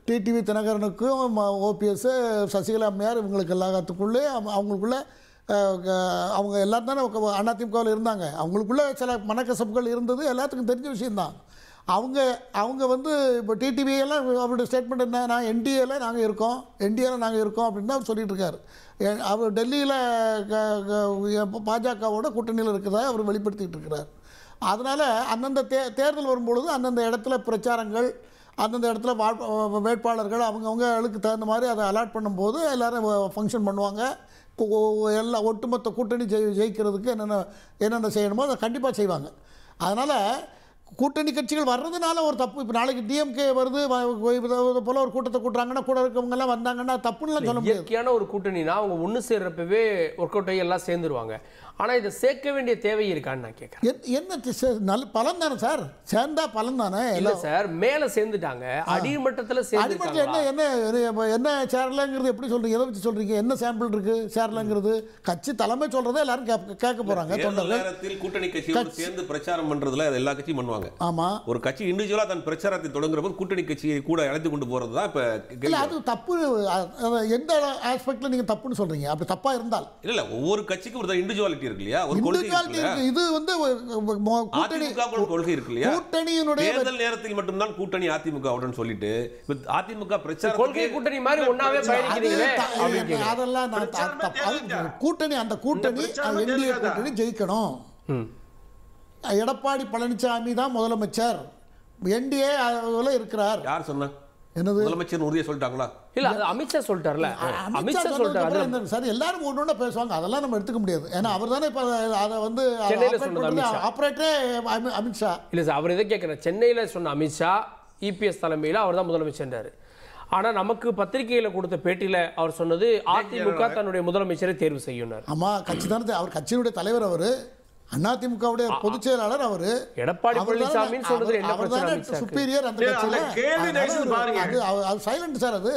டிடிவி தினகரனுக்கும் ஓபிஎஸ் சசிகலா அம்மையார் இவங்களுக்கு எல்லாத்துக்குள்ளே அவங்களுக்குள்ள அவங்க எல்லாரும் தானே அதிமுகவில் இருந்தாங்க. அவங்களுக்குள்ள சில மனக்கசப்புகள் இருந்தது, எல்லாத்துக்கும் தெரிஞ்ச விஷயம்தான். அவங்க வந்து இப்போ டிடிவியெல்லாம் அவருடைய ஸ்டேட்மெண்ட் என்ன, நான் என்டிஏல நாங்கள் இருக்கோம் அப்படின்னு அவர் சொல்லிட்டு இருக்காரு. அவர் டெல்லியில் பாஜகவோட கூட்டணியில் இருக்கிறதா அவர் வெளிப்படுத்திகிட்டு இருக்கிறார். அதனால் அந்தந்த தேர்தல் வரும்பொழுது அந்தந்த இடத்துல பிரச்சாரங்கள், அந்தந்த இடத்துல வேட்பாளர்கள் அவங்கவுங்களுக்கு தகுந்த மாதிரி அதை அலாட் பண்ணும்போது எல்லோரும் ஃபங்க்ஷன் பண்ணுவாங்க. எல்லா ஒட்டுமொத்த கூட்டணி ஜெயிக்கிறதுக்கு என்னென்ன செய்யணுமோ அதை கண்டிப்பாக செய்வாங்க. அதனால் கூட்டணி கட்சிகள் வர்றதுனால ஒரு தப்பு. இப்போ நாளைக்கு டிஎம்கே வருது போல ஒரு கூட்டத்தை கூட்டுறாங்கன்னா கூட இருக்கவங்க எல்லாம் வந்தாங்கன்னா தப்புன்னு சொல்ல முடியாது. இயற்கையான ஒரு கூட்டணினா அவங்க ஒன்று சேர்றப்பவே ஒர்க் அவுட் ஆகி எல்லாம் சேர்ந்துருவாங்க. ஆனால் இதை சேர்க்க வேண்டிய தேவை இருக்கான்னு நான் கேட்குறேன். என்ன நல்ல பலன் தானே சார், சேர்ந்தா பலன் தானே. இல்லை சார், மேலே சேர்ந்துட்டாங்க, அடிமட்டத்தில் அடிமட்டத்தில் என்ன சேரலங்கிறது எப்படி சொல்றீங்க? எதை வச்சு சொல்றீங்க? என்ன சாம்பிள் இருக்கு சேரலங்கிறது? கட்சி தலைமை சொல்றதை எல்லாரும் கேட்க போறாங்க. தொண்டர்கள் கூட்டணி கட்சியோடு சேர்ந்து பிரச்சாரம் பண்றதுல எல்லா கட்சியும் பண்ணுவாங்க. ஆமா, ஒரு கட்சி இண்டிவிஜுவலா தன் பிரச்சாரத்தை தொடங்குற போது கூட்டணி கட்சியை கூட அழைத்து கொண்டு போறது தான் இப்ப. இல்ல அது தப்பு. எந்த ஆஸ்பெக்ட்ல நீங்க தப்புன்னு சொல்றீங்க? அப்படி தப்பா இருந்தால் இல்ல, ஒவ்வொரு கட்சிக்கும் ஒரு இண்டிவிஜுவாலிட்டி இருக்கு இல்லையா, ஒரு கொள்கை இருக்கு. இது வந்து கூட்டணி கொள்கை இருக்கு இல்லையா, கூட்டணியினுடைய தேர்தல் நேரத்தில் மட்டும்தான் கூட்டணி அதிமுகவுடன் சொல்லிட்டு அதிமுக பிரச்சார கொள்கை கூட்டணி மாதிரி ஒண்ணாவே பயணிக்கிறீங்களே, அதெல்லாம் கூட்டணி அந்த கூட்டணி என்டிஏ கூட்டணி ஜெயிக்கணும். எடப்பாடி பழனிசாமி தான் முதலமைச்சர், என்டிஏ இருக்கிறார். யார் சொன்னா? என்னது முதலமைச்சர் உறுதியா சொல்லிட்டாங்களா? இல்ல, அது அமித்ஷா சொல்லிட்டார்ல. அமித்ஷா சொல்லிட்டாரு சார், எல்லாரும் ஒண்ணு பேசுவாங்க, அதெல்லாம் நம்ம எடுத்துக்க முடியாது. ஏன்னா அவர் தானே இப்ப அதை வந்து ஆபரேட்டரே அமித்ஷா. இல்ல சார், அவர் எதை கேட்கிறேன், சென்னையில சொன்ன அமித்ஷா இபிஎஸ் தலைமையில் அவர் தான் முதலமைச்சர். ஆனா நமக்கு பத்திரிகையில கொடுத்த பேட்டியில அவர் சொன்னது அதிமுக தன்னுடைய முதலமைச்சரை தேர்வு செய்யும். ஆமா, கட்சி தானே, அவர் கட்சியினுடைய தலைவர், அவரு அதிமுகவுடைய பொதுச் செயலாளர், அவரு எடப்பாடி பழனிசாமி சொல்றது என்ன பிரச்சனை? சுப்பீரியர் அந்த கட்சியில. அது சைலண்ட் சார். அது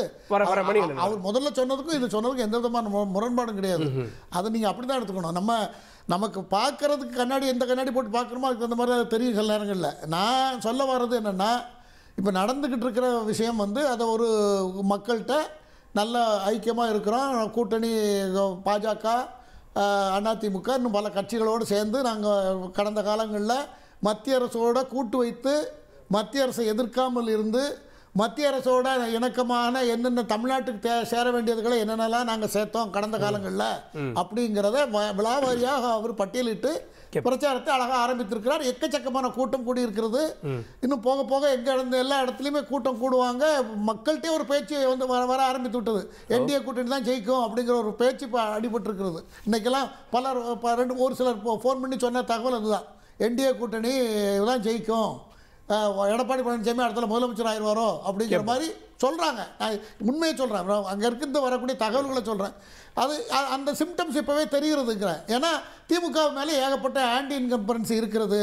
அவர் முதல்ல சொன்னதுக்கும் இது சொன்னதுக்கும் எந்த விதமான முரண்பாடும் கிடையாது. அதை நீங்க அப்படிதான் எடுத்துக்கணும். நமக்கு பார்க்கறதுக்கு கண்ணாடி எந்த கண்ணாடி போட்டு பார்க்குறோமோ அதுக்கு அந்த மாதிரி தெரியும் சில நேரங்களில். நான் சொல்ல வர்றது என்னென்னா, இப்போ நடந்துக்கிட்டு இருக்கிற விஷயம் வந்து அதை ஒரு மக்கள்கிட்ட நல்ல ஐக்கியமாக இருக்கிறோம், கூட்டணி பாஜக அதிமுக இன்னும் பல கட்சிகளோடு சேர்ந்து நாங்கள் கடந்த காலங்களில் மத்திய அரசோட கூட்டு வைத்து மத்திய அரசை எதிர்க்காமல் இருந்து மத்திய அரசோட இணக்கமான என்னென்ன தமிழ்நாட்டுக்கு சேர வேண்டியதுகளை என்னென்னலாம் நாங்கள் சேர்த்தோம் கடந்த காலங்களில் அப்படிங்கிறத விழாவாரியாக அவர் பட்டியலிட்டு பிரச்சாரத்தை அழகாக ஆரம்பித்திருக்கிறார். எக்கச்சக்கமான கூட்டம் கூடியிருக்கிறது. இன்னும் போக போக எல்லா இடத்துலையுமே கூட்டம் கூடுவாங்க. மக்கள்கிட்டே ஒரு பேச்சு வந்து வர ஆரம்பித்து விட்டது. என்டிஏ கூட்டணி தான் ஜெயிக்கும் அப்படிங்கிற ஒரு பேச்சு இப்போ அடிபட்டிருக்கிறது. இன்றைக்கெல்லாம் ஒரு சிலர் ஃபோன் பண்ணி சொன்ன தகவல் அதுதான், என்டிஏ கூட்டணி தான் ஜெயிக்கும், எடப்பாடி பழனிசாமி அடுத்த முதலமைச்சர் ஆயிடுவாரோ அப்படிங்கிற மாதிரி சொல்கிறாங்க. நான் உண்மையை சொல்கிறேன், அங்கே இருக்கிறது வரக்கூடிய தகவல்களை சொல்கிறேன். அது அந்த சிம்டம்ஸ் இப்போவே தெரிகிறதுங்கிறேன். ஏன்னா திமுக மேலே ஏகப்பட்ட ஆன்டி இன்கம்பரன்சி இருக்கிறது.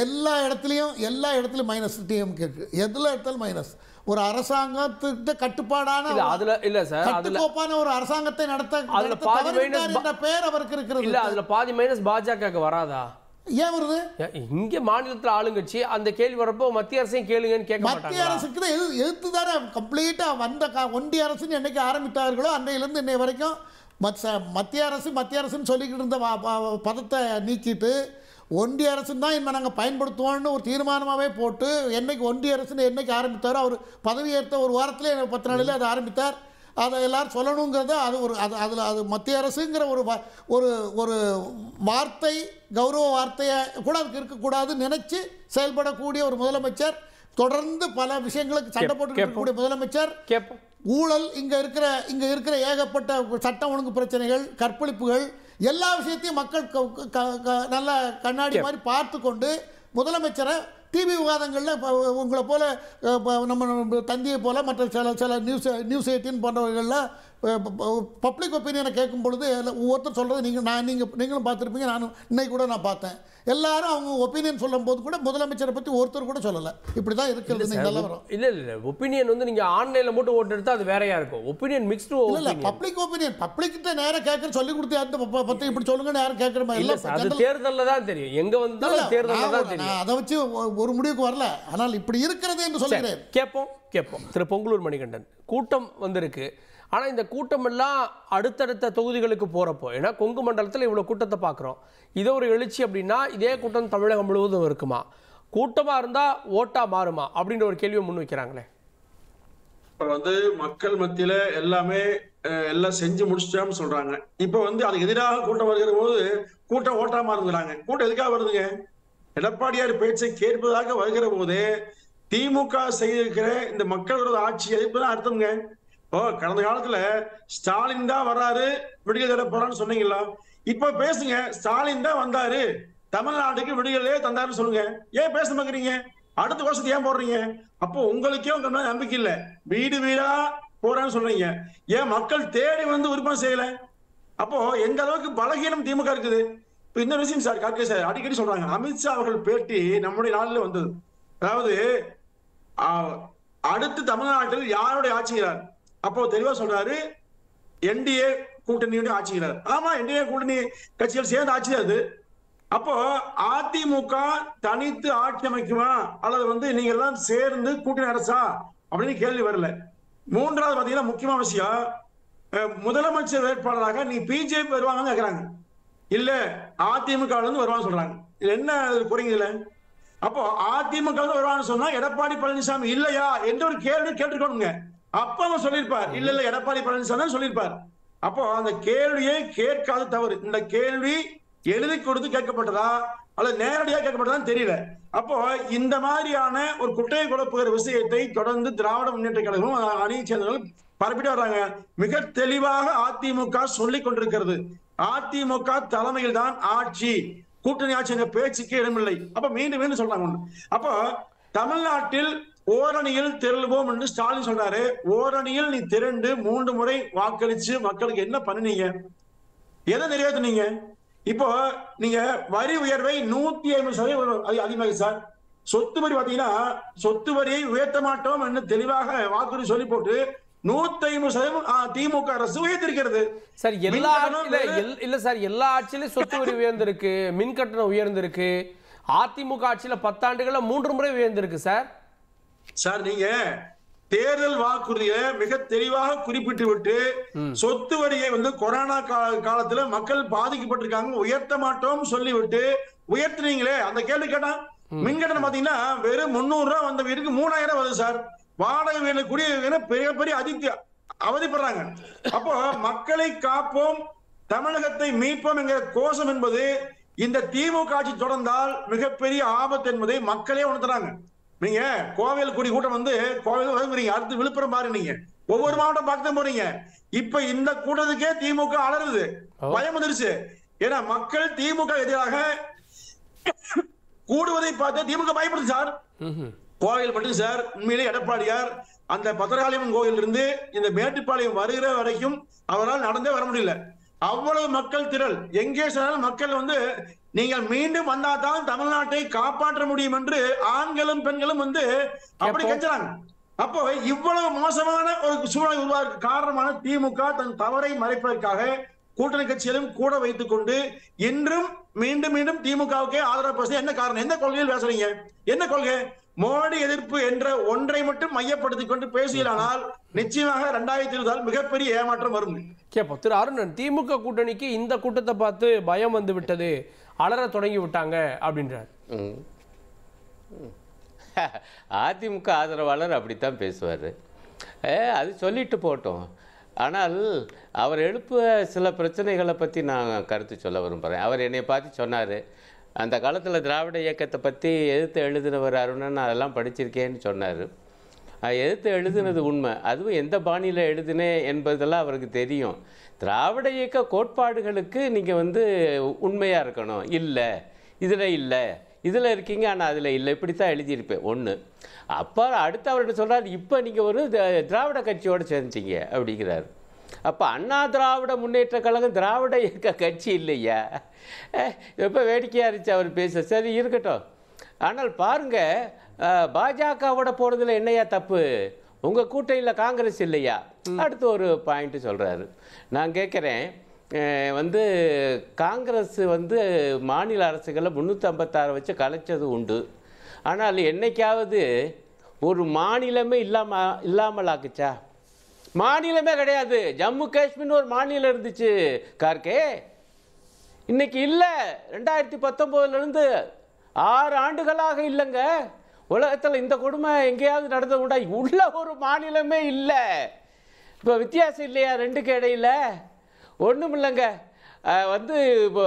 எல்லா இடத்துலையும் மைனஸ் டிஎம்கே எதில் எடுத்தாலும் மைனஸ். ஒரு அரசாங்கத்துக்கு கட்டுப்பாடான கட்டுக்கோப்பான ஒரு அரசாங்கத்தை நடத்த பேர் அவருக்கு இருக்கிறது. இல்ல, அதுல பாதி மைனஸ் பாஜக வராதா? ஏன் வருது? இங்க மாநிலத்தில் ஆளுங்கட்சி அந்த கேள்வி வரப்போ மத்திய அரசையும் கேளுங்கன்னு கேட்க மாட்டாங்க. மத்திய அரசுக்கு தான் எதிர்த்து தானே கம்ப்ளீட்டா வந்த ஒன்றிய அரசுன்னு என்னைக்கு ஆரம்பித்தார்களோ அன்றையிலிருந்து இன்னை வரைக்கும் மத்திய அரசுன்னு சொல்லிக்கிட்டு இருந்த பதத்தை நீக்கிட்டு ஒன்றிய அரசுன்னு தான் இனிமேல் நாங்கள் பயன்படுத்துவோம்னு ஒரு தீர்மானமாகவே போட்டு என்னைக்கு ஒன்றிய அரசுன்னு என்னைக்கு ஆரம்பித்தாரோ அவர் பதவியேற்ற ஒரு வாரத்திலே 10 நாளில் அதை ஆரம்பித்தார். அதை எல்லாரும் சொல்லணுங்கிறத அது மத்திய அரசுங்கிற ஒரு வார்த்தை, கௌரவ வார்த்தையை கூட அதுக்கு இருக்கக்கூடாது நினைச்சு செயல்படக்கூடிய ஒரு முதலமைச்சர், தொடர்ந்து பல விஷயங்களுக்கு சண்டை போட்டு இருக்கக்கூடிய முதலமைச்சர், ஊழல் இங்க இருக்கிற ஏகப்பட்ட சட்டம் ஒழுங்கு பிரச்சனைகள், கற்பழிப்புகள், எல்லா விஷயத்தையும் மக்கள் நல்ல கண்ணாடி மாதிரி பார்த்து கொண்டு முதலமைச்சரை டிவி விவாதங்களில் உங்களை போல நம்ம தந்தியை போல மற்ற சில நியூஸ் 18 போன்றவர்களில் பப்ளிக் ஒப்பீனியனை கேட்கும் பொழுது ஒவ்வொருத்தர் சொல்கிறது நீங்களும் பார்த்துருப்பீங்க, இன்னைக்கு கூட நான் பார்த்தேன். எல்லாரும் அவங்க ஒப்பீனியன் சொல்லும் போது கூட முதலமைச்சரை பற்றி ஒருத்தர் கூட சொல்லலை. இப்படி தான் இருக்கிறது. இல்லை ஒப்பீனியன் வந்து நீங்கள் ஆன்லைனில் மட்டும் ஓட்டு எடுத்தால் அது வேறையாக இருக்கும். ஒப்பீனியன் மிக்ஸ்டு இல்லை, பப்ளிக் ஒப்பீனியன் பப்ளிக்கிட்ட நேரம் கேட்குற சொல்லி கொடுத்து அந்த பற்றி இப்படி சொல்லுங்கன்னு யாரும் கேட்குற மாதிரி இல்லை. அது தேர்தலில் தான் தெரியும், எங்கே வந்தாலும் தேர்தலில் தான் தெரியும். அதை வச்சு ஒரு முடிவுக்கு வரல. ஆனால் இப்படி இருக்கிறது என்று சொல்கிறேன். கேட்போம். திரு பொங்கலூர் மணிகண்டன், கூட்டம் வந்திருக்கு. ஆனால் இந்த கூட்டம் எல்லாம் அடுத்தடுத்த தொகுதிகளுக்கு போகிறப்போ, ஏன்னா கொங்கு மண்டலத்தில் இவ்வளோ கூட்டத்தை பார்க்குறோம், இதே ஒரு எழுச்சி அப்படின்னா இதே கூட்டம் தமிழகம் முழுவதும் இருக்குமா? கூட்டமாக இருந்தால் ஓட்டா மாறுமா அப்படின்ற ஒரு கேள்வியை முன் வைக்கிறாங்களே. இப்போ வந்து மக்கள் மத்தியில எல்லாம் செஞ்சு முடிச்சிட்டான்னு சொல்றாங்க. இப்போ வந்து அதுக்கு எதிராக கூட்டம் வருகிற போது கூட்டம் ஓட்டா மாறுங்கிறாங்க. கூட்டம் எதுக்காக வருதுங்க? எடப்பாடியார் பேச்சை கேட்பதாக வருகிற போது திமுக செய்திருக்கிற இந்த மக்கள் விரோத ஆட்சி எதிர்ப்புதான் அர்த்தம்ங்க. கடந்த காலத்துல ஸ்டாலின் தான் வர்றாரு, விடுதலை தர போறான்னு சொன்னீங்களா? இப்ப பேசுங்க, ஸ்டாலின் தான் வந்தாரு, தமிழ்நாட்டுக்கு விடுதலையே தந்தாருன்னு சொல்லுங்க. ஏன் பேச மாட்டேங்கிறீங்க? அடுத்த வருஷத்துக்கு ஏன் போடுறீங்க? அப்போ உங்களுக்கே உங்க மேல நம்பிக்கை இல்ல. வீடு வீடா போறான்னு சொல்றீங்க. ஏன் மக்கள் தேடி வந்து விருப்பம் செய்யல? அப்போ எந்த அளவுக்கு பலகீனம் திமுக இருக்குது. இப்ப இந்த விஷயம் சார் கார்கே சார் அடிக்கடி சொல்றாங்க. அமித்ஷா அவர்கள் பேட்டி நம்முடைய நாளில் வந்தது. அதாவது அடுத்து தமிழ்நாட்டில் யாருடைய ஆட்சிகிறார்? அப்போ தெளிவா சொல்றாரு, என்டிஏ கூட்டணியுடைய ஆட்சிகிறார். ஆமா, என்டிஏ கூட்டணி கட்சிகள் சேர்ந்து ஆட்சி அது. அப்போ அதிமுக தனித்து ஆட்சி அமைக்குமா அல்லது நீங்க எல்லாம் சேர்ந்து கூட்டணி அரசா அப்படின்னு கேள்வி வரல. மூன்றாவது பாத்தீங்கன்னா முக்கியமான விஷயம், முதலமைச்சர் வேட்பாளராக நீ பிஜேபி வருவாங்கன்னு கேக்குறாங்க. இல்ல அதிமுக இருந்து வருவான்னு சொல்றாங்க. இது என்ன குறைங்கல? அப்போ அதிமுக வருவான்னு சொன்னா எடப்பாடி பழனிசாமி இல்லையா என்ற ஒரு கேள்வி கேட்டுக்கோங்க. அப்ப அவன் சொல்லியிருப்பார், இல்ல இல்ல எடப்பாடி பழனிசாமி தான் சொல்லியிருப்பார். அப்போ அந்த கேள்வியை கேட்காத தவறு. இந்த கேள்வி எழுதி கொடுத்து கேட்கப்பட்டதா அல்லது நேரடியாக கேட்கப்பட்டதான்னு தெரியல. அப்போ இந்த மாதிரியான ஒரு குட்டையை குழப்புகிற விஷயத்தை தொடர்ந்து திராவிட முன்னேற்ற கழகமும் அணியை சேர்ந்தவர்கள் பரப்பிட்டு வர்றாங்க. மிக தெளிவாக அதிமுக சொல்லிக் கொண்டிருக்கிறது, அதிமுக தலைமையில் தான் ஆட்சி, கூட்டணி ஆட்சி என்ற பேச்சுக்கு இடமில்லை. அப்ப மீண்டும் மீண்டும் சொல்றாங்க. அப்போ தமிழ்நாட்டில் ஓரணியில் திரளுவோம் என்று ஸ்டாலின் சொல்றாரு. ஓரணியில் நீ திரண்டு 3 முறை வாக்களிச்சு மக்களுக்கு என்ன பண்ணுனீங்க? எதை நிறைவேற்றினீங்க? இப்போ நீங்க வரி உயர்வை 150% அதிகமாக சார். சொத்து வரி பாத்தீங்கன்னா சொத்து வரியை உயர்த்த மாட்டோம் என்று தெளிவாக வாக்குறுதி சொல்லி போட்டு 150% திமுக அரசு உயர்த்திருக்கிறது. சார் எல்லா இல்ல சார், எல்லா ஆட்சியிலும் சொத்து வரி உயர்ந்திருக்கு, மின் கட்டணம் உயர்ந்திருக்கு. அதிமுக ஆட்சியில 10 ஆண்டுகள்ல 3 முறை உயர்ந்திருக்கு சார். சார் நீங்க தேர்தல் வாக்குறுதியை மிக தெளிவாக குறிப்பிட்டு விட்டு சொத்து வரியை கொரோனா காலத்துல மக்கள் பாதிக்கப்பட்டிருக்காங்க, உயர்த்த மாட்டோம் சொல்லிவிட்டு உயர்த்தினீங்களே. அந்த கேள்வி கேட்டா மின்கட்டணம் பாத்தீங்கன்னா வெறும் 300 ரூபாய் வந்த வீட்டுக்கு 3000 வருது சார். வாடகை வீடு கூடிய பெரிய பெரிய அவதிப்படுறாங்க. அப்போ மக்களை காப்போம், தமிழகத்தை மீட்போம் என்கிற கோஷம் என்பது இந்த திமுக ஆட்சி தொடர்ந்தால் மிகப்பெரிய ஆபத்து என்பதை மக்களே உணர்த்துறாங்க. நீங்க கோவில் கூடி கூட்டம் கோவில் வருவீங்க, அடுத்து விழுப்புரம் பாரு, நீங்க ஒவ்வொரு மாவட்டம் பார்க்க போறீங்க. இப்ப இந்த கூட்டத்துக்கே திமுக அலறுது, பயம் வந்துருச்சு. ஏன்னா மக்கள் திமுக எதிராக கூடுவதை பார்த்து திமுக பயப்படுது சார். கோவில் மட்டும் சார், உண்மையிலே எடப்பாடியார் அந்த பத்திரகாளியம்மன் கோயில் இருந்து இந்த மேட்டுப்பாளையம் வருகிற வரைக்கும் அவரால் நடந்தே வர முடியல. அவ்வளவு மக்கள் திரள். எங்கே சொன்னாலும் மக்கள் நீங்கள் மீண்டும் வந்தாதான் தமிழ்நாட்டை காப்பாற்ற முடியும் என்று ஆண்களும் பெண்களும் அப்படி கெஞ்சுறாங்க. அப்போ இவ்வளவு மோசமான ஒரு சூழலை உருவாக்க காரணமான திமுக தன் தவறை மறைப்பதற்காக கூட்டணி கட்சிகளும் கூட வைத்துக் கொண்டு இன்றும் மீண்டும் மீண்டும் திமுகவுக்கே ஆதரவு பேச என்ன காரணம்? எந்த கொள்கையில் பேசுறீங்க? என்ன கொள்கை? மோடி எதிர்ப்பு என்ற ஒன்றை மட்டும் மையப்படுத்திக் கொண்டு பேசியலானால் நிச்சயமாக 2020 மிகப்பெரிய ஏமாற்றம் வரும். கேப்போம். திரு அருணன், திமுக கூட்டணிக்கு இந்த கூட்டத்தை பார்த்து பயம் வந்து விட்டது, அலற தொடங்கி விட்டாங்க அப்படின்றார். அதிமுக ஆதரவாளர் அப்படித்தான் பேசுவார். அது சொல்லிட்டு போட்டோம். ஆனால் அவர் எழுப்ப சில பிரச்சனைகளை பற்றி நான் கருத்து சொல்ல விரும்புகிறேன். அவர் என்னை பார்த்து சொன்னார், அந்த காலத்தில் திராவிட இயக்கத்தை பற்றி எதிர்த்து எழுதினவர் அருணன், அதெல்லாம் படிச்சிருக்கேன்னு சொன்னார். எதிர்த்து எழுதுனது உண்மை. அதுவும் எந்த பாணியில் எழுதுனேன் என்பதெல்லாம் அவருக்கு தெரியும். திராவிட இயக்க கோட்பாடுகளுக்கு நீங்கள் உண்மையாக இருக்கணும். இல்லை இதில் இருக்கீங்க, ஆனால் அதில் இல்லை, இப்படித்தான் எழுதியிருப்பேன் ஒன்று. அப்போ அடுத்து அவர்கிட்ட சொல்கிறார், இப்போ நீங்கள் ஒரு திராவிட கட்சியோடு சேர்ந்துட்டீங்க அப்படிங்கிறார். அப்போ அண்ணா திராவிட முன்னேற்ற கழகம் திராவிட இயக்க கட்சி இல்லையா? எப்போ வேடிக்கையாக இருந்துச்சு அவர் பேச. சரி இருக்கட்டும். ஆனால் பாருங்கள், பாஜகவோட போகிறதுல என்னையா தப்பு? உங்கள் கூட்டணியில் காங்கிரஸ் இல்லையா? அடுத்து ஒரு பாயிண்ட்டு சொல்கிறாரு. நான் கேட்குறேன், காங்கிரஸ் மாநில அரசுகளை 356 வச்சு கலைச்சது உண்டு. ஆனால் என்னைக்காவது ஒரு மாநிலமே இல்லாமல் ஆக்குச்சா? மாநிலமே கிடையாது. ஜம்மு காஷ்மீர்னு ஒரு மாநிலம் இருந்துச்சு கார்கே, இன்னைக்கு இல்லை. 2019 6 ஆண்டுகளாக இல்லைங்க. உலகத்தில் இந்த கொடுமை எங்கேயாவது நடந்தது உண்டா? உள்ள ஒரு மாநிலமே இல்லை. இப்போ வித்தியாசம் இல்லையா ரெண்டுக்கு இடையில? ஒன்றும் இல்லைங்க. இப்போ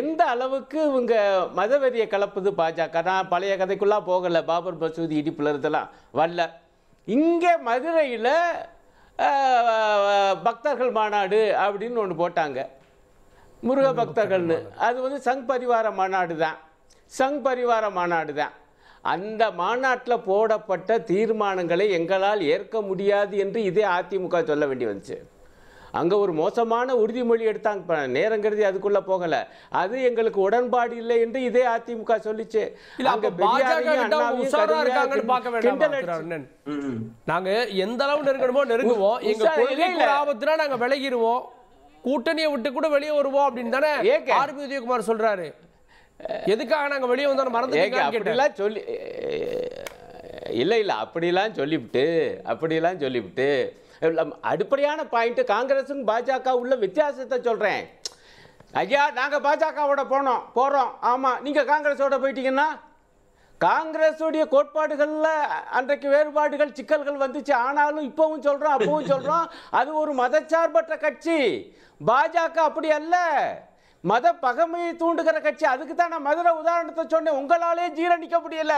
எந்த அளவுக்கு இவங்க மதவெறியை கலப்புது பாஜக. நான் பழைய கதைக்குள்ளே போகலை, பாபர் மசூதி இடிப்புல இருந்தெல்லாம் வரல. இங்கே மதுரையில் பக்தர்கள் மாநாடு அப்படின்னு ஒன்று போட்டாங்க. முருக பக்தர்கள்னு. அது வந்து சங் பரிவார மாநாடு தான், சங் பரிவார மாநாடு தான். அந்த மாநாட்டில் போடப்பட்ட தீர்மானங்களை எங்களால் ஏற்க முடியாது என்று இதே அதிமுக சொல்ல வேண்டி வந்துச்சு. அங்கே ஒரு மோசமான உறுதிமொழி எடுத்தாங்க, நேரங்கிறது அதுக்குள்ளே போகலை. அது எங்களுக்கு உடன்பாடு இல்லை என்று இதே அதிமுக சொல்லிச்சு. நாங்க எந்த அளவு நெருங்கணுமோ நெருங்குவோம், எங்க கொள்கைக்கு ஆபத்துனா நாங்க விலகிடுவோம், கூட்டணியை விட்டு கூட வெளியே வருவோம் அப்படின்னு தானே ஆர்பி உதயகுமார் சொல்றாரு. எதுக்காக நாங்க வெளியே வந்தோம் மறந்துட்டீங்கன்னு சொல்லி இல்லை அப்படிலாம் சொல்லிவிட்டு அடிப்படையான பாயிண்ட் காங்கிரஸும் பாஜக உள்ள வித்தியாசத்தை சொல்றேன். ஐயா நாங்க பாஜகவோட போறோம், ஆமா நீங்க காங்கிரஸோட போயிட்டீங்கன்னா காங்கிரஸுடைய கோட்பாடுகள்ல அன்றைக்கு வேறுபாடுகள் சிக்கல்கள் வந்துச்சு. ஆனாலும் இப்பவும் சொல்றோம் அப்பவும் சொல்றோம் அது ஒரு மதச்சார்பற்ற கட்சி. பாஜக அப்படி அல்ல, மத பகைமையை தூண்டுகிற கட்சி. அதுக்கு தான் நான் மதுரை உதாரணத்தை சொன்னேன், உங்களாலே ஜீரணிக்க முடியல.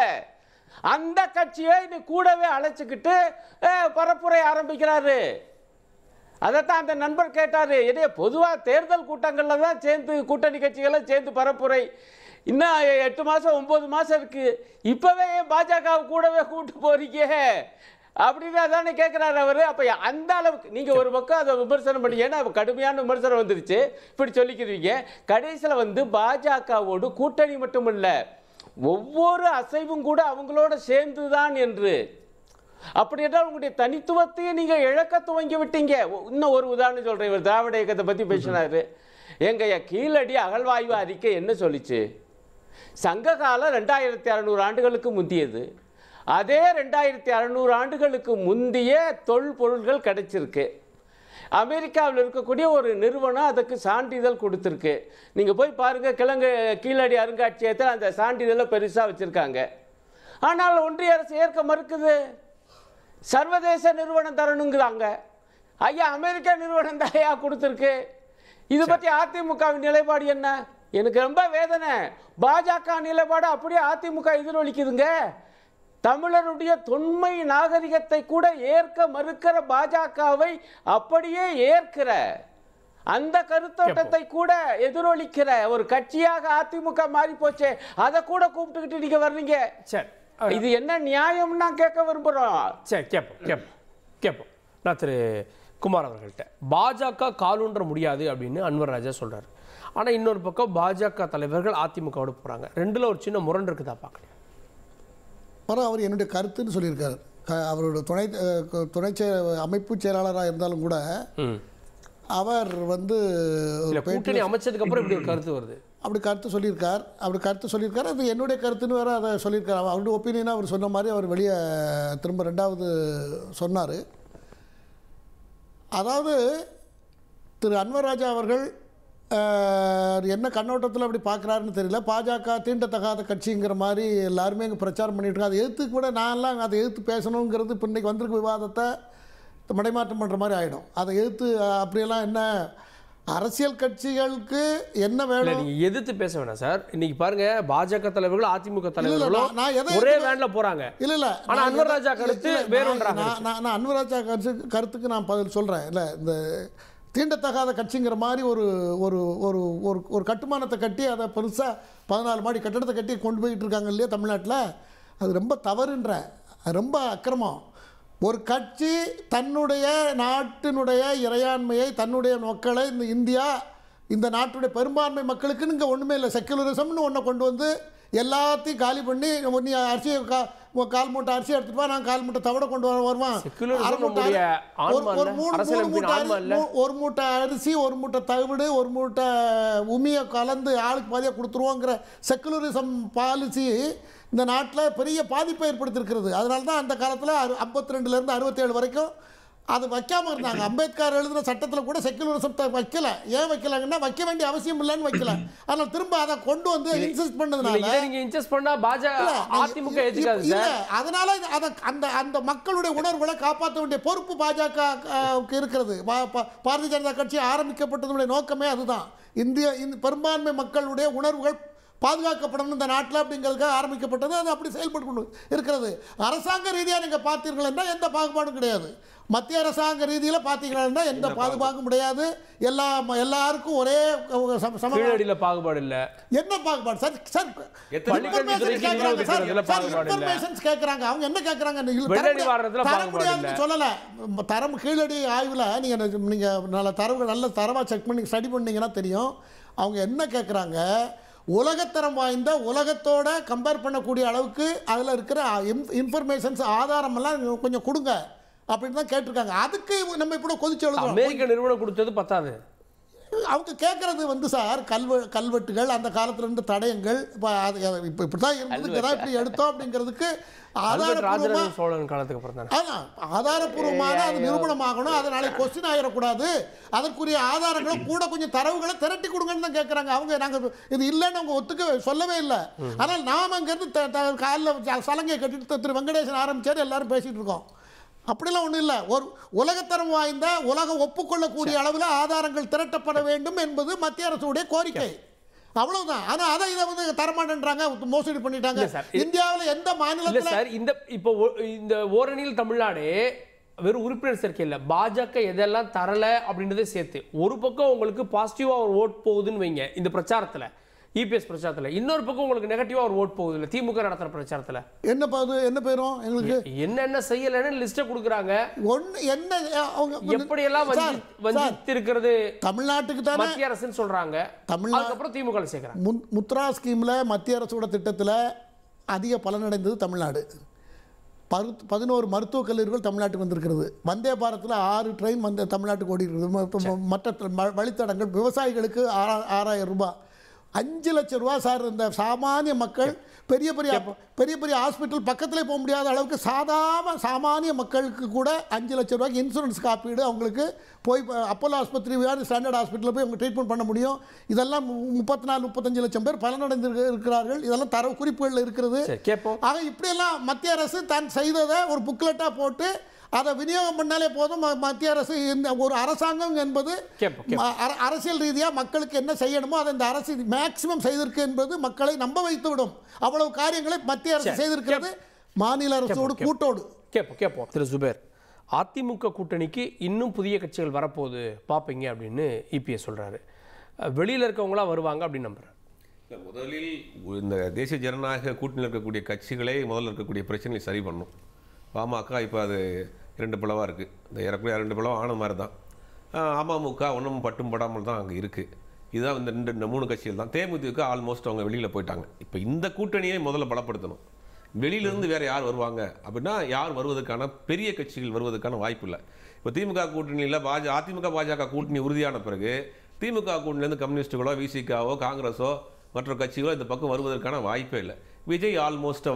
அந்த கட்சியை கூடவே அழைச்சிக்கிட்டு பரப்புரை ஆரம்பிக்கிறாரு. அதைத்தான் அந்த நண்பர் கேட்டாரு, இதே பொதுவாக தேர்தல் கூட்டங்கள்ல தான் சேர்ந்து கூட்டணி கட்சிகளை சேர்ந்து பரப்புரை. இன்னும் 8 மாசம் 9 மாசம் இருக்கு, இப்பவே பாஜக கூடவே கூட்டு போறீங்க அப்படின்னு அதானே கேட்கிறாரு அவரு. அப்ப அந்த அளவுக்கு நீங்க ஒரு பக்கம் அதை விமர்சனம் பண்ணி, ஏன்னா கடுமையான விமர்சனம் வந்துருச்சு, இப்படி சொல்லிக்கிறீங்க. கடைசியில் வந்து பாஜகவோடு கூட்டணி மட்டுமல்ல, ஒவ்வொரு அசைவும் கூட அவங்களோட சேர்ந்துதான் என்று. அப்படி என்றால் உங்களுடைய தனித்துவத்தையும் நீங்க இழக்க துவங்கி விட்டீங்க. இன்னும் ஒரு உதாரணம் சொல்றேன், இவர் திராவிட இயக்கத்தை பத்தி பேசினாரு. எங்க கீழடி அகழ்வாய்வு அறிக்கை என்ன சொல்லிச்சு? சங்க காலம் 2600 ஆண்டுகளுக்கு முந்தியது. அதே 2600 ஆண்டுகளுக்கு முந்திய தொல்பொருள்கள் கிடைச்சிருக்கு. அமெரிக்காவில் இருக்கக்கூடிய ஒரு நிறுவனம் அதுக்கு சான்றிதழ் கொடுத்துருக்கு. நீங்கள் போய் பாருங்கள், கீழடி அருங்காட்சியகத்தில் அந்த சான்றிதழை பெருசாக வச்சுருக்காங்க. ஆனால் ஒன்றிய அரசு ஏற்க மறுக்குது. சர்வதேச நிறுவனம் தரணுங்கிறாங்க. ஐயா அமெரிக்கா நிறுவனம் தான் ஐயா கொடுத்துருக்கு. இது பற்றி அதிமுகவின் நிலைப்பாடு என்ன? எனக்கு ரொம்ப வேதனை. பாஜக நிலைப்பாடு அப்படியே அதிமுக எதிரொலிக்குதுங்க. தமிழருடைய தொன்மை நாகரிகத்தை கூட ஏற்க மறுக்கிற பாஜகவை அப்படியே ஏற்கிற அந்த கருத்தோட்டத்தை கூட எதிரொலிக்கிற ஒரு கட்சியாக அதிமுக மாறி போச்சு. அதை கூட கூப்பிட்டுக்கிட்டு நீங்க வர்றீங்க. இது என்ன நியாயம்னா கேட்க விரும்புறோம். சரி கேட்போம். நான் திரு குமார் அவர்கள்ட்ட பாஜக காலூன்ற முடியாது அப்படின்னு அன்வர் ராஜா சொல்றாரு. ஆனா இன்னொரு பக்கம் பாஜக தலைவர்கள் அதிமுகவோட போறாங்க. ரெண்டுல ஒரு சின்ன முரண் இருக்குதா பார்க்கணும். அவர் என்னுடைய கருத்துன்னு சொல்லியிருக்காரு. அவரோட துணை அமைப்பு செயலாளராக இருந்தாலும் கூட அவர் வந்து கூட்டணி அமைச்சதுக்கு அப்புறம் இப்படி ஒரு கருத்து வருது. அப்படி கருத்து சொல்லியிருக்காரு. அது என்னுடைய கருத்துன்னு வேற அதை சொல்லியிருக்காரு. அவருடைய ஒப்பீனியனாக அவர் சொன்ன மாதிரி அவர் வெளியே திரும்ப ரெண்டாவது சொன்னார். அதாவது திரு அன்வர் ராஜா அவர்கள் என்ன கண்ணோட்டத்தில் அப்படி பார்க்குறாருன்னு தெரியல. பாஜக தீண்டத்தகாத கட்சிங்கிற மாதிரி எல்லாருமே இங்கே பிரச்சாரம் பண்ணிட்டு இருக்காங்க. அதை எதிர்த்து கூட நான்லாம் அதை எதிர்த்து பேசணுங்கிறது இப்போ இன்றைக்கி வந்திருக்க விவாதத்தை மடைமாற்றம் பண்ணுற மாதிரி ஆகிடும். அதை எதிர்த்து அப்படியெல்லாம் என்ன அரசியல் கட்சிகளுக்கு என்ன வேணும்? நீங்க எதிர்த்து பேச வேணாம் சார். இன்னைக்கு பாருங்க, பாஜக தலைவர்கள் அதிமுக தலைவர்களும் ஒரே வேன்ல போறாங்க. இல்ல ஆனா அன்வர் ராஜா கருத்து வேறொன்றாங்க. நான் அன்வர் ராஜா கருத்துக்கு நான் பதில் சொல்றேன். இல்ல இந்த தீண்டத்தகாத கட்சிங்கிற மாதிரி ஒரு ஒரு ஒரு ஒரு கட்டுமானத்தை கட்டி அதை பெருசாக 14 மாடி கட்டடத்தை கட்டி கொண்டு போய்கிட்டு இருக்காங்க இல்லையா தமிழ்நாட்டில். அது ரொம்ப தவறுன்ற, ரொம்ப அக்கிரமம். ஒரு கட்சி தன்னுடைய நாட்டினுடைய இறையாண்மையை, தன்னுடைய மக்களை, இந்த இந்தியா இந்த நாட்டுடைய பெரும்பான்மை மக்களுக்குன்னு இங்கே ஒன்றுமே இல்லை. செக்குலரிசம்னு ஒன்றை கொண்டு வந்து எல்லாத்தையும் காலி பண்ணி, நீ அரிசியை கால் மூட்டை அரிசி எடுத்துட்டு வா, நான் 1/4 மூட்டை தவிட கொண்டு வருவான், ஒரு மூட்டை அரிசி, ஒரு மூட்டை தவிடு, ஒரு மூட்டை உமியை கலந்து ஆளுக்கு பாதியாக கொடுத்துருவோங்கிற செக்குலரிசம் பாலிசி இந்த நாட்டில் பெரிய பாதிப்பை ஏற்படுத்தியிருக்கிறது. அதனால தான் அந்த காலத்தில் 52லேருந்து 67 வரைக்கும் அது வைக்காமல் இருந்தாங்க. அம்பேத்கர் எழுதின சட்டத்தில் கூட செக்குலரிசத்தை வைக்கல. ஏன் வைக்கலாங்கன்னா வைக்க வேண்டிய அவசியம் இல்லைன்னு வைக்கல. ஆனால் திரும்ப அதை கொண்டு வந்து இன்சிஸ்ட் பண்ணதுனால அதனால அந்த அந்த மக்களுடைய உணர்வுகளை காப்பாற்ற வேண்டிய பொறுப்பு பாஜக இருக்கிறது. பாரதிய ஜனதா கட்சி ஆரம்பிக்கப்பட்டதுடைய நோக்கமே அதுதான். இந்திய பெரும்பான்மை மக்களுடைய உணர்வுகள் பாதுகாக்கப்படணும் இந்த நாட்டில் அப்படிங்கிறதுக்காக ஆரம்பிக்கப்பட்டது. அது அப்படி செயல்பட்டு கொண்டு இருக்கிறது. அரசாங்க ரீதியாக நீங்கள் பார்த்தீர்கள் என்றால் எந்த பாகுபாடும் கிடையாது. மத்திய அரசாங்க ரீதியில் பார்த்தீங்கன்னா எந்த பாகுபாடும் கிடையாது. எல்லாருக்கும் ஒரே சம பாகுபாடு இல்லை. என்ன பாகுபாடு சார்? சார் இன்ஃபர்மேஷன்ஸ் கேட்குறாங்க. அவங்க என்ன கேட்குறாங்க? தர முடியாதுன்னு சொல்லலை. தரம் கீழடி ஆய்வில் நீங்கள் நல்ல தரமாக செக் பண்ணி ஸ்டடி பண்ணிங்கன்னா தெரியும். அவங்க என்ன கேட்குறாங்க? உலகத்தரம் வாய்ந்த உலகத்தோட கம்பேர் பண்ணக்கூடிய அளவுக்கு அதில் இருக்கிற இன்ஃபர்மேஷன்ஸ் ஆதாரமெல்லாம் கொஞ்சம் கொடுங்க அப்படின்னு தான் கேட்டிருக்காங்க. அதுக்கு நம்ம இப்போ கொதிச்சு எழுதுறோம். அமெரிக்க நிறுவனம் கொடுத்தது பத்தாது. அவங்க கேட்குறது சார் கல்வெட்டுகள் அந்த காலத்துல இருந்து தடயங்கள் இப்போ இப்படி தான் இருந்ததுக்கு தான் இப்படி எடுத்தோம் அப்படிங்கிறதுக்கு ஆதாரப்பூர்வமான அது நிரூபணமாகணும். அதனால கொஸ்டின் ஆகிடக்கூடாது. அதற்குரிய ஆதாரங்களை கூட கொஞ்சம் தரவுகளை திரட்டி கொடுங்கன்னு தான் கேட்குறாங்க. அவங்க நாங்கள் இது இல்லைன்னு அவங்க ஒத்துக்க சொல்லவே இல்லை. ஆனால் நாம் அங்கேருந்து காலில் சலங்கையை கட்டிட்டு திரு வெங்கடேசன் ஆரம்பிச்சாரு எல்லாரும் பேசிகிட்டு இருக்கோம். அப்படிலாம் ஒன்றும் இல்லை. ஒரு உலகத்தரம் வாய்ந்த உலகம் ஒப்புக்கொள்ளக்கூடிய அளவில் ஆதாரங்கள் திரட்டப்பட வேண்டும் என்பது மத்திய அரசுடைய கோரிக்கை. அவ்வளவுதான். ஆனா அதை இதை வந்து தரமாட்டேன்றாங்க, மோசடி பண்ணிட்டாங்க. இந்தியாவில் எந்த மாநிலத்தில் சார் இப்போ இந்த ஓரணியில் தமிழ்நாடு வெறும் உறுப்பினர் சேர்க்கை இல்லை, பாஜக எதெல்லாம் தரல அப்படின்றதே சேர்த்து ஒரு பக்கம் உங்களுக்கு பாசிட்டிவா ஒரு ஓட் போகுதுன்னு வைங்க இந்த பிரச்சாரத்தில், இபிஎஸ் பிரச்சாரத்தில். இன்னொரு பக்கம் உங்களுக்கு நெகட்டிவா ஒரு ஓட் போகுது இல்லை திமுக நடத்துற பிரச்சாரத்தில். என்ன போகுது? என்ன பேரும் எங்களுக்கு என்னென்ன செய்யலன்னு லிஸ்ட்டை கொடுக்குறாங்க. என்ன எப்படியெல்லாம் வஞ்சித்திருக்கிறது தமிழ்நாட்டுக்கு தான் மத்திய அரசுன்னு சொல்றாங்க. அதுக்கப்புறம் திமுக சேர்க்கிறாங்க. முத்ரா ஸ்கீம்ல மத்திய அரசோட திட்டத்தில் அதிக பலனடைந்தது தமிழ்நாடு. 11 மருத்துவக் கல்லூரிகள் தமிழ்நாட்டுக்கு வந்திருக்கிறது. வந்தே பாரத்தில் 6 ட்ரெயின் தமிழ்நாட்டுக்கு ஓடி இருக்கிறது. மற்ற வழித்தடங்கள் விவசாயிகளுக்கு 6000 ரூபாய், 5 லட்சம் ரூபா சார். இந்த சாமானிய மக்கள் பெரிய பெரிய ஹாஸ்பிட்டல் பக்கத்தில் போக முடியாத அளவுக்கு சாமானிய மக்களுக்கு கூட 5 லட்சம் ரூபாய்க்கு இன்சூரன்ஸ் காப்பீடு அவங்களுக்கு போய் அப்போலோ ஆஸ்பத்திரி ஸ்டாண்டர்ட் ஹாஸ்பிட்டலில் போய் அவங்க ட்ரீட்மெண்ட் பண்ண முடியும். இதெல்லாம் 34-35 லட்சம் பேர் பலனடைந்து இருக்கிறார்கள். இதெல்லாம் தரவு குறிப்புகளில் இருக்கிறது. ஆக இப்படியெல்லாம் மத்திய அரசு தான் செய்ததை ஒரு புக்லெட்டாக போட்டு அதை விநியோகம் பண்ணாலே போதும். மத்திய அரசு ஒரு அரசாங்கம் என்பது அரசியல் ரீதியாக மக்களுக்கு என்ன செய்யணுமோ அதை இந்த அரசு மேக்சிமம் செய்திருக்கு என்பது மக்களை நம்ப வைத்து விடும். அவ்வளவு காரியங்களை மத்திய அரசு செய்திருக்கிறது மாநில அரசோடு கூட்டோடு. கேட்போம். திரு சுபேர், அதிமுக கூட்டணிக்கு இன்னும் புதிய கட்சிகள் வரப்போகுது பார்ப்பீங்க அப்படின்னு இபிஎஸ் சொல்றாரு. வெளியில் இருக்கவங்களா வருவாங்க அப்படின்னு நம்புறேன். முதலில் இந்த தேசிய ஜனநாயக கூட்டணியில் இருக்கக்கூடிய கட்சிகளே முதல்ல இருக்கக்கூடிய பிரச்சனையை சரி பண்ணும். பாமக இப்போ அது 2 பிளவாக இருக்குது. இந்த ஏறக்குறைய 2 பிளவாக ஆன மாதிரி தான். அமமுக ஒன்றும் பட்டும் படாமல் தான் அங்கே இருக்குது. இதுதான் இந்த 3 கட்சிகள் தான். தேமுதிக ஆல்மோஸ்ட் அவங்க வெளியில் போயிட்டாங்க. இப்போ இந்த கூட்டணியை முதல்ல பலப்படுத்தணும். வெளியிலேருந்து வேறு யார் வருவாங்க அப்படின்னா யார் வருவதற்கான பெரிய கட்சிகள் வருவதற்கான வாய்ப்பு இல்லை. இப்போ திமுக கூட்டணியில் அதிமுக பாஜக கூட்டணி உறுதியான பிறகு திமுக கூட்டணியிலேருந்து கம்யூனிஸ்ட்டுகளோ விசிகாவோ காங்கிரஸோ மற்ற கட்சிகளோ இந்த பக்கம் வருவதற்கான வாய்ப்பே இல்லை. விஜய் ஆல்மோஸ்ட்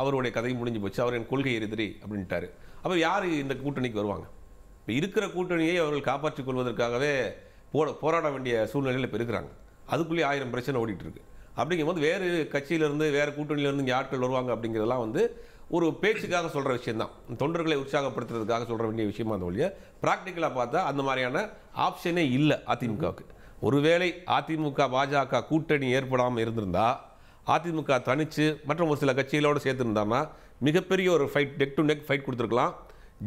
அவருடைய கதை முடிஞ்சு போச்சு. அவர் என் கொள்கை எதிரி அப்படின்ட்டாரு. அப்போ யார் இந்த கூட்டணிக்கு வருவாங்க? இப்போ இருக்கிற கூட்டணியை அவர்கள் காப்பாற்றிக் கொள்வதற்காகவே போராட வேண்டிய சூழ்நிலையில் இப்போ இருக்கிறாங்க. அதுக்குள்ளேயே 1000 பிரச்சனை ஓடிட்டு இருக்கு. அப்படிங்கும்போது வேறு கட்சியிலேருந்து வேறு கூட்டணியிலேருந்து இங்கே ஆட்கள் வருவாங்க அப்படிங்கிறதெல்லாம் ஒரு பேச்சுக்காக சொல்கிற விஷயம்தான். தொண்டர்களை உற்சாகப்படுத்துறதுக்காக சொல்கிற வேண்டிய விஷயமா அந்த வழியை ப்ராக்டிக்கலாக பார்த்தா அந்த மாதிரியான ஆப்ஷனே இல்லை அதிமுகவுக்கு. ஒருவேளை அதிமுக பாஜக கூட்டணி ஏற்படாமல் இருந்திருந்தா, அதிமுக தனித்து மற்றும் ஒரு சில கட்சிகளோடு சேர்த்துருந்தாங்கன்னா மிகப்பெரிய ஒரு fight, neck to neck fight கொடுத்துருக்கலாம்.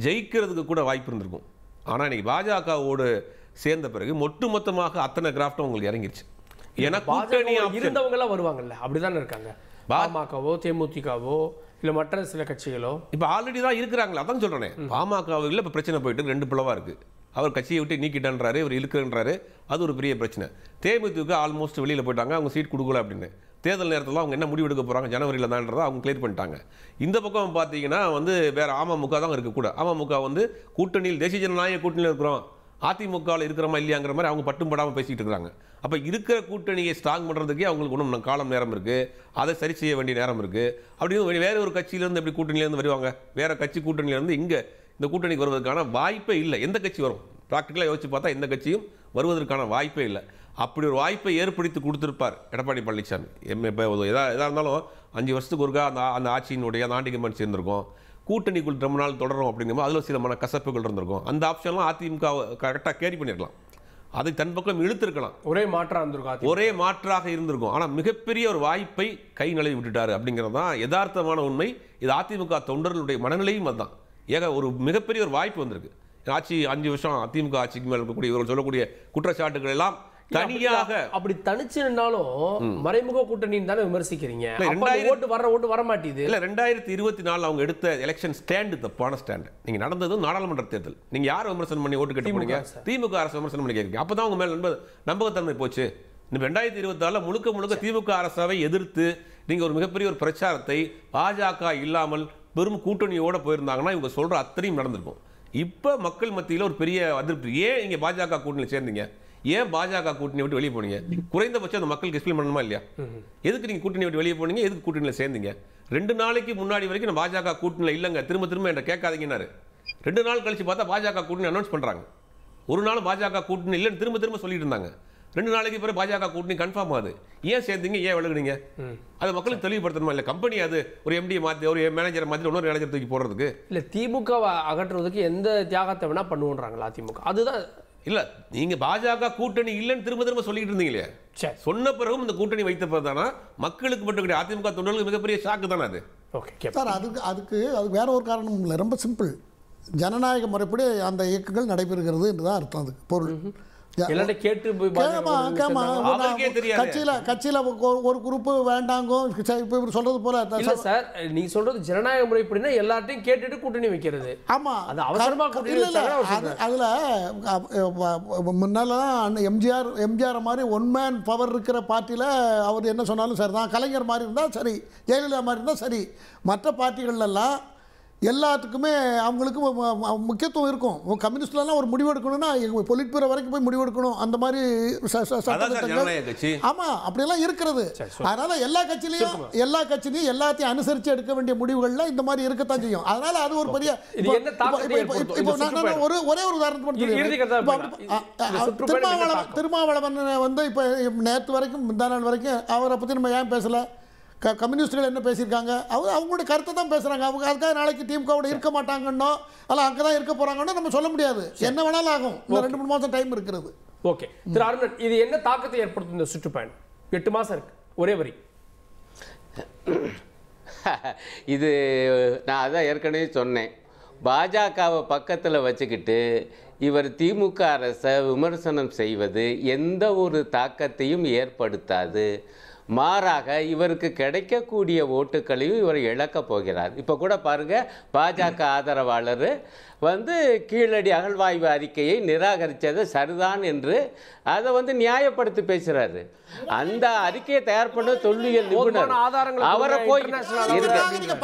ஜெயிக்கிறதுக்கு கூட வாய்ப்பு இருந்திருக்கும். ஆனால் இன்னைக்கு பாஜகவோடு சேர்ந்த பிறகு ஒட்டுமொத்தமாக அத்தனை கிராஃப்டும் உங்களுக்கு இறங்கிருச்சு. ஏன்னா கூட்டணி இருந்தவங்களாம் வருவாங்கல்ல, அப்படிதானே இருக்காங்க. பாமகவோ தேமுதிகவோ இல்லை மற்ற சில கட்சிகளோ இப்போ ஆல்ரெடி தான் இருக்கிறாங்களா. அதான் சொல்கிறேன். பாமகவில் இப்போ பிரச்சனை போயிட்டு 2 பிளவாக இருக்குது. அவர் கட்சியை விட்டு நீக்கிட்டான்றாரு, இவர் இழுக்கிறன்றாரு. அது ஒரு பெரிய பிரச்சனை. தேமுதிக ஆல்மோஸ்ட் வெளியில் போயிட்டாங்க. அவங்க சீட் கொடுக்கல அப்படின்னு தேர்தல் நேரத்தில் அவங்க என்ன முடிவு எடுக்க போகிறாங்க ஜனவரியில் தான்றதை அவங்க கிளியர் பண்ணிட்டாங்க. இந்த பக்கம் பார்த்தீங்கன்னா வேறு அமமுக தான் இருக்கக்கூட. அமமுக கூட்டணியில் தேசிய ஜனநாயக கூட்டணியில் இருக்கிறோம், அதிமுகவில் இருக்கிறோமா இல்லையாங்கிற மாதிரி அவங்க பட்டும் படாமல் பேசிகிட்டு இருக்கிறாங்க. அப்போ இருக்கிற கூட்டணியை ஸ்ட்ராங் பண்ணுறதுக்கே அவங்களுக்கு இன்னும் காலம் நேரம் இருக்குது. அதை சரி செய்ய வேண்டிய நேரம் இருக்குது. அப்படின்னு வேறு ஒரு கட்சியிலேருந்து எப்படி கூட்டணியிலேருந்து வருவாங்க? வேறு கட்சி கூட்டணியிலேருந்து இங்கே இந்த கூட்டணிக்கு வருவதற்கான வாய்ப்பே இல்லை. எந்த கட்சி வரும்? ப்ராக்டிக்கலாக யோசிச்சு பார்த்தா எந்த கட்சியும் வருவதற்கான வாய்ப்பே இல்லை. அப்படி ஒரு வாய்ப்பை ஏற்படுத்தி கொடுத்துருப்பார் எடப்பாடி பழனிசாமி. இப்போ எதாக இருந்தாலும் 5 வருஷத்துக்கு ஒருக்கா அந்த ஆட்சியினுடைய ஆண்டி கவர்மெண்ட் சேர்ந்திருக்கும். கூட்டணிக்குள் ரொம்ப நாள் தொடரும் அப்படிங்கும்போது அதில் சில கசப்புகள் இருந்திருக்கும். அந்த ஆப்ஷன்லாம் அதிமுக கரெக்டாக கேரி பண்ணிடலாம். அதை தன் பக்கம் இழுத்திருக்கலாம், ஒரே மாற்றாக இருந்திருக்கும். ஆனால் மிகப்பெரிய ஒரு வாய்ப்பை கை நழுவி விட்டுட்டாரு அப்படிங்கிறது தான் யதார்த்தமான உண்மை. இது அதிமுக தொண்டர்களுடைய மனநிலையும் அதுதான். ஒரு மிகப்பெரிய ஒரு வாய்ப்பு வந்திருக்கு. ஆட்சி 5 வருஷம் அதிமுக ஆட்சிக்கு மேல் இருக்கக்கூடிய இவர்கள் சொல்லக்கூடிய குற்றச்சாட்டுகள் எல்லாம் தனியாக அப்படி தனிச்சு நின்னாலும் மறைமுக கூட்டணின்னு தானே விமர்சிக்கிறீங்க. ஓட்டு வர மாட்டேங்குது. இல்ல 2024 அவங்க எடுத்த எலெக்ஷன் ஸ்டாண்ட் தப்பான ஸ்டாண்ட். நீங்க நடந்தது நாடாளுமன்ற தேர்தல். நீங்க யார் விமர்சனம் பண்ணி ஓட்டு கேட்டு போனீங்க? திமுக அரசு விமர்சனம் பண்ணி கேட்குறீங்க. அப்பதான் உங்க மேல நம்பகத்தன்மை போச்சு. 2024 முழுக்க திமுக அரசாவை எதிர்த்து நீங்க ஒரு மிகப்பெரிய ஒரு பிரச்சாரத்தை பாஜக இல்லாமல் பெரும் கூட்டணியோட போயிருந்தாங்கன்னா இவங்க சொல்ற அத்தனையும் நடந்திருக்கும். இப்ப மக்கள் மத்தியில் ஒரு பெரிய அதிருப்தி. ஏன் நீங்க பாஜக கூட்டணியில் சேர்ந்தீங்க? ஏன் பாஜக கூட்டணி விட்டு வெளியே போனீங்க? குறைந்தபட்சம் அந்த மக்களுக்கு எக்ஸ்பிளைன் பண்ணணுமா இல்லையா? எதுக்கு நீங்க கூட்டணி விட்டு வெளியே போனீங்க? எதுக்கு கூட்டணியில் சேர்ந்தீங்க? 2 நாளைக்கு முன்னாடி வரைக்கும் நான் பாஜக கூட்டணியில் இல்லைங்க, திரும்ப என்ன கேட்காதீங்கன்னாரு. 2 நாள் கழிச்சு பார்த்தா பாஜக கூட்டணி அனௌன்ஸ் பண்றாங்க. ஒரு நாள் பாஜக கூட்டணி இல்லைன்னு திரும்ப சொல்லிட்டு இருந்தாங்க. 2 நாளைக்கு பிறகு பாஜக கூட்டணி கன்ஃபார்ம் ஆகுது. ஏன் சேர்ந்தீங்க? ஏன் விலகுனீங்க? அது மக்களுக்கு தெளிவுபடுத்தணுமா? இல்லை கம்பெனி அது ஒரு எம்டி மாற்றி ஒரு மேனேஜரை மாற்றி இன்னொரு மேனேஜர் தூக்கி போடுறதுக்கு இல்லை திமுக அகற்றுறதுக்கு எந்த தியாகத்தை வேணா பண்ணுவோன்றாங்களா அதிமுக? அதுதான் இல்ல. நீங்க பாஜக கூட்டணி இல்லைன்னு திரும்ப சொல்லிட்டு இருந்தீங்களே, சொன்ன பிறகும் இந்த கூட்டணி வைத்த பிறகுதானா மக்களுக்கு மட்டும் அதிமுக தொண்டர்களுக்கு மிகப்பெரிய ஷாக்கு தானே அது. ஓகே சார், அதுக்கு வேற ஒரு காரணம் இல்லை. ரொம்ப சிம்பிள். ஜனநாயக முறைப்படி அந்த இயக்கங்கள் நடைபெறுகிறது என்றுதான் அர்த்தம். அதுக்கு பொருள் கட்சியில ஒரு குரூப் வேண்டாங்கோ சொல்றது போல இல்ல சார். நீ சொல்றது ஜனநாயக முறைப்படினா எல்லாத்தையும் கேட்டுட்டு கூட்டணி வைக்கிறது. ஆமா, அது அவசரமா கூட்டணி வச்சாங்க. அதுல முன்னால எம்ஜிஆர் மாதிரி ஒன் மேன் பவர் இருக்கிற பார்ட்டியில அவர் என்ன சொன்னாலும் சரி தான். கலைஞர் மாதிரி இருந்தா சரி, ஜெயலலிதா மாதிரி இருந்தா சரி. மற்ற பார்ட்டிகள் எல்லாம் எல்லாத்துக்குமே அவங்களுக்கு முக்கியத்துவம் இருக்கும். கம்யூனிஸ்ட்லாம் ஒரு முடிவு எடுக்கணும்னா பொலிட் பியூரோ வரைக்கும் போய் முடிவு எடுக்கணும். அந்த மாதிரி ஆமா அப்படியெல்லாம் இருக்கிறது. அதனால எல்லா கட்சியிலையும் எல்லாத்தையும் அனுசரித்து எடுக்க வேண்டிய முடிவுகள்ல இந்த மாதிரி இருக்கத்தான் செய்யும். அதனால அது ஒரு பெரிய ஒரே ஒரு உதாரணம் திருமாவளவன் வந்து இப்ப நேற்று வரைக்கும் முந்தா நாள் வரைக்கும் அவரை பத்தி நம்ம ஏன் பேசல? கம்யூனிஸ்டுகள் என்ன பேசியிருக்காங்க? அவங்களுடைய கருத்தை தான் பேசுகிறாங்க. அவங்க அதுக்காக நாளைக்கு திமுகவோட இருக்க மாட்டாங்கன்னோ அல்ல அங்கே தான் இருக்க போகிறாங்கன்னோ நம்ம சொல்ல முடியாது. என்ன வேணாலும் ஆகும். 2-3 மாதம் டைம் இருக்கிறது. ஓகே திரு அருணன், இது என்ன தாக்கத்தை ஏற்படுத்தும் இந்த சுற்றுப்பயணம்? 8 மாதம் இருக்கு. ஒரே வரி. இது நான் அதான் ஏற்கனவே சொன்னேன். பாஜகவை பக்கத்தில் வச்சுக்கிட்டு இவர் திமுக அரசை விமர்சனம் செய்வது எந்த ஒரு தாக்கத்தையும் ஏற்படுத்தாது. மாறாக இவருக்கு கிடைக்கக்கூடிய ஓட்டுகளையும் இவர் இழக்கப் போகிறார். இப்போ கூட பாருங்க, பாஜக ஆதரவாளர் வந்து கீழடி அகழ்வாய்வு அறிக்கையை நிராகரித்தது சரிதான் என்று அதை வந்து நியாயப்படுத்தி பேசுறாரு. அந்த அறிக்கையை தயார் பண்ண தொல்லியல் நிபுணர் அவரை போய்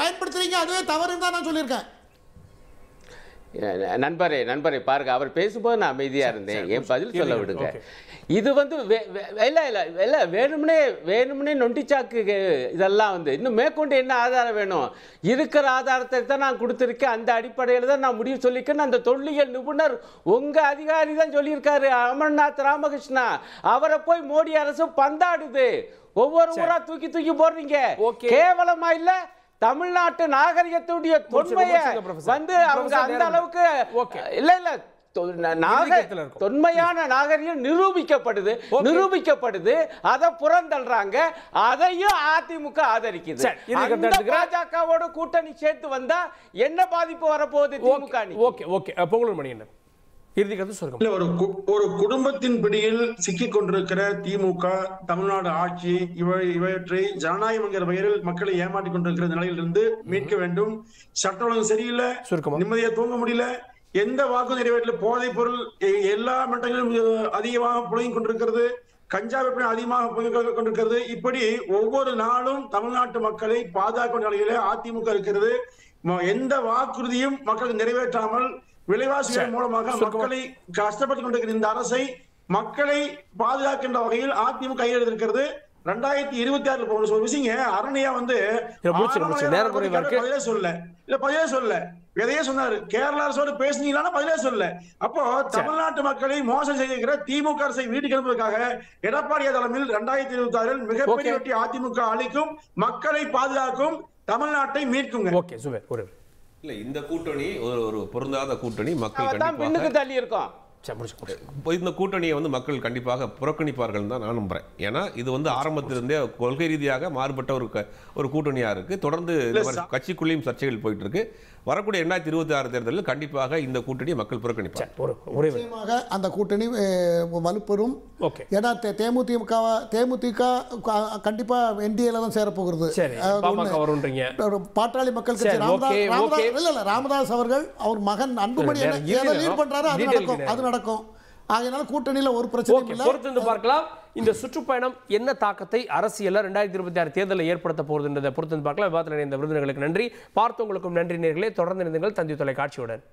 பயன்படுத்துறீங்க, அதுவே தவறு தான் நான் சொல்லியிருக்கேன். நண்பரே பாருங்க, அவர் பேசும்போது நான் அமைதியா இருந்தேன். என் பதில் சொல்ல விடுங்க. இது வந்து இல்லை வேணும்னே நொண்டிச்சாக்கு. இதெல்லாம் வந்து இன்னும் மேற்கொண்டு என்ன ஆதாரம் வேணும்? இருக்கிற ஆதாரத்தை தான் நான் கொடுத்துருக்கேன். அந்த அடிப்படையில் தான் நான் முடிவு சொல்லியிருக்கேன். அந்த தொல்லியல் நிபுணர் உங்க அதிகாரி தான் சொல்லியிருக்காரு, அமர்நாத் ராமகிருஷ்ணா. அவரை போய் மோடி அரசு பந்தாடுது. ஒவ்வொரு ஊரா தூக்கி போடுறீங்க. கேவலமா இல்ல? தமிழ்நாட்டு நாகரிகத்துடைய தொன்மையை வந்து அவங்க அந்த அளவுக்கு இல்ல தொன்மையான நாகரிகம் நிரூபிக்கப்படுது. அதை புறந்தள்ளுறாங்க. அதையும் அதிமுக ஆதரிக்குது. பாஜகவோட கூட்டணி சேர்த்து வந்தா என்ன பாதிப்பு வரப்போகுது திமுக? ஒரு குடும்பத்தின் பிடியில் சிக்கிக் கொண்டிருக்கிற திமுக தமிழ்நாடு ஆட்சி இவற்றை ஜனநாயகம் பெயரில் மக்களை ஏமாற்றிக் கொண்டிருக்கிற நிலையிலிருந்து மீட்க வேண்டும். சட்ட ஒழுங்கு சரியில்லை, நிம்மதியா தூங்க முடியல, எந்த வாக்கு நிறைவேற்றல, போதைப் பொருள் எல்லா மட்டங்களிலும் அதிகமாக புழங்கி கொண்டிருக்கிறது, கஞ்சா விற்பனை அதிகமாக புழங்கி கொண்டிருக்கிறது. இப்படி ஒவ்வொரு நாளும் தமிழ்நாட்டு மக்களை பாதுகாக்கும் நிலையில அதிமுக இருக்கிறது. எந்த வாக்குறுதியும் மக்களுக்கு நிறைவேற்றாமல் விலைவாசிகள் மூலமாக மக்களை கஷ்டப்பட்டுக் கொண்டிருக்கிற இந்த அரசை மக்களை பாதுகாக்கின்ற வகையில் அதிமுக கையில் இருக்கிறது. 2026 போன விஷயங்க அரணியா வந்து பதிலே சொல்ல எதையே சொன்னாரு. கேரள அரசோடு பேசுனீங்களா? பதிலே சொல்ல. அப்போ தமிழ்நாட்டு மக்களை மோசம் செய்கிற திமுக அரசை வீட்டுக்கு அனுப்புவதற்காக எடப்பாடி தலைமையில் 2026 மிகப்பெரிய வெற்றி அதிமுக அளிக்கும், மக்களை பாதுகாக்கும், தமிழ்நாட்டை மீட்குங்க. ஓகே சுபேர், இல்ல இந்த கூட்டணி ஒரு பொருந்தாத கூட்டணி. மக்கள் பின்னுக்கு தள்ளி இருக்கோம். இப்போ இந்த கூட்டணியை வந்து மக்கள் கண்டிப்பாக புறக்கணிப்பார்கள் தான் நான் நம்புறேன். ஏன்னா இது வந்து ஆரம்பத்திலிருந்தே கொள்கை ரீதியாக மாறுபட்ட ஒரு கூட்டணியா இருக்கு. தொடர்ந்து கட்சிக்குள்ளேயும் சர்ச்சைகள் போயிட்டு இருக்கு. வரக்கூடிய 2026 தேர்தலில் கண்டிப்பாக இந்த கூட்டணியை மக்கள் புறக்கணிப்பார். நிச்சயமாக அந்த கூட்டணி வலுப்பெறும். ஏன்னா தேமுதிக கண்டிப்பா என்டிஏல தான் சேரப்போகிறது. பாட்டாளி மக்கள் கட்சி ராமதாஸ் அவர்கள் அவர் மகன் அன்புமணி லீட் பண்றாரு, அது நடக்கும். ஆகையினால கூட்டணியில ஒரு பிரச்சனை இல்லை. பொறுத்து பார்க்கலாம் இந்த சுற்றுப்பயணம் என்ன தாக்கத்தை அரசியல்ல 2026 தேர்தலில் ஏற்படுத்த போகுதுன்றதை பொறுத்து பார்க்கலாம். விவாதத்தில் இணைந்த விருந்தினர்களுக்கு நன்றி. பார்த்தவங்களுக்கும் நன்றி நேயர்களே. தொடர்ந்து இணைந்தீர்கள் தந்தி தொலைக்காட்சியுடன்.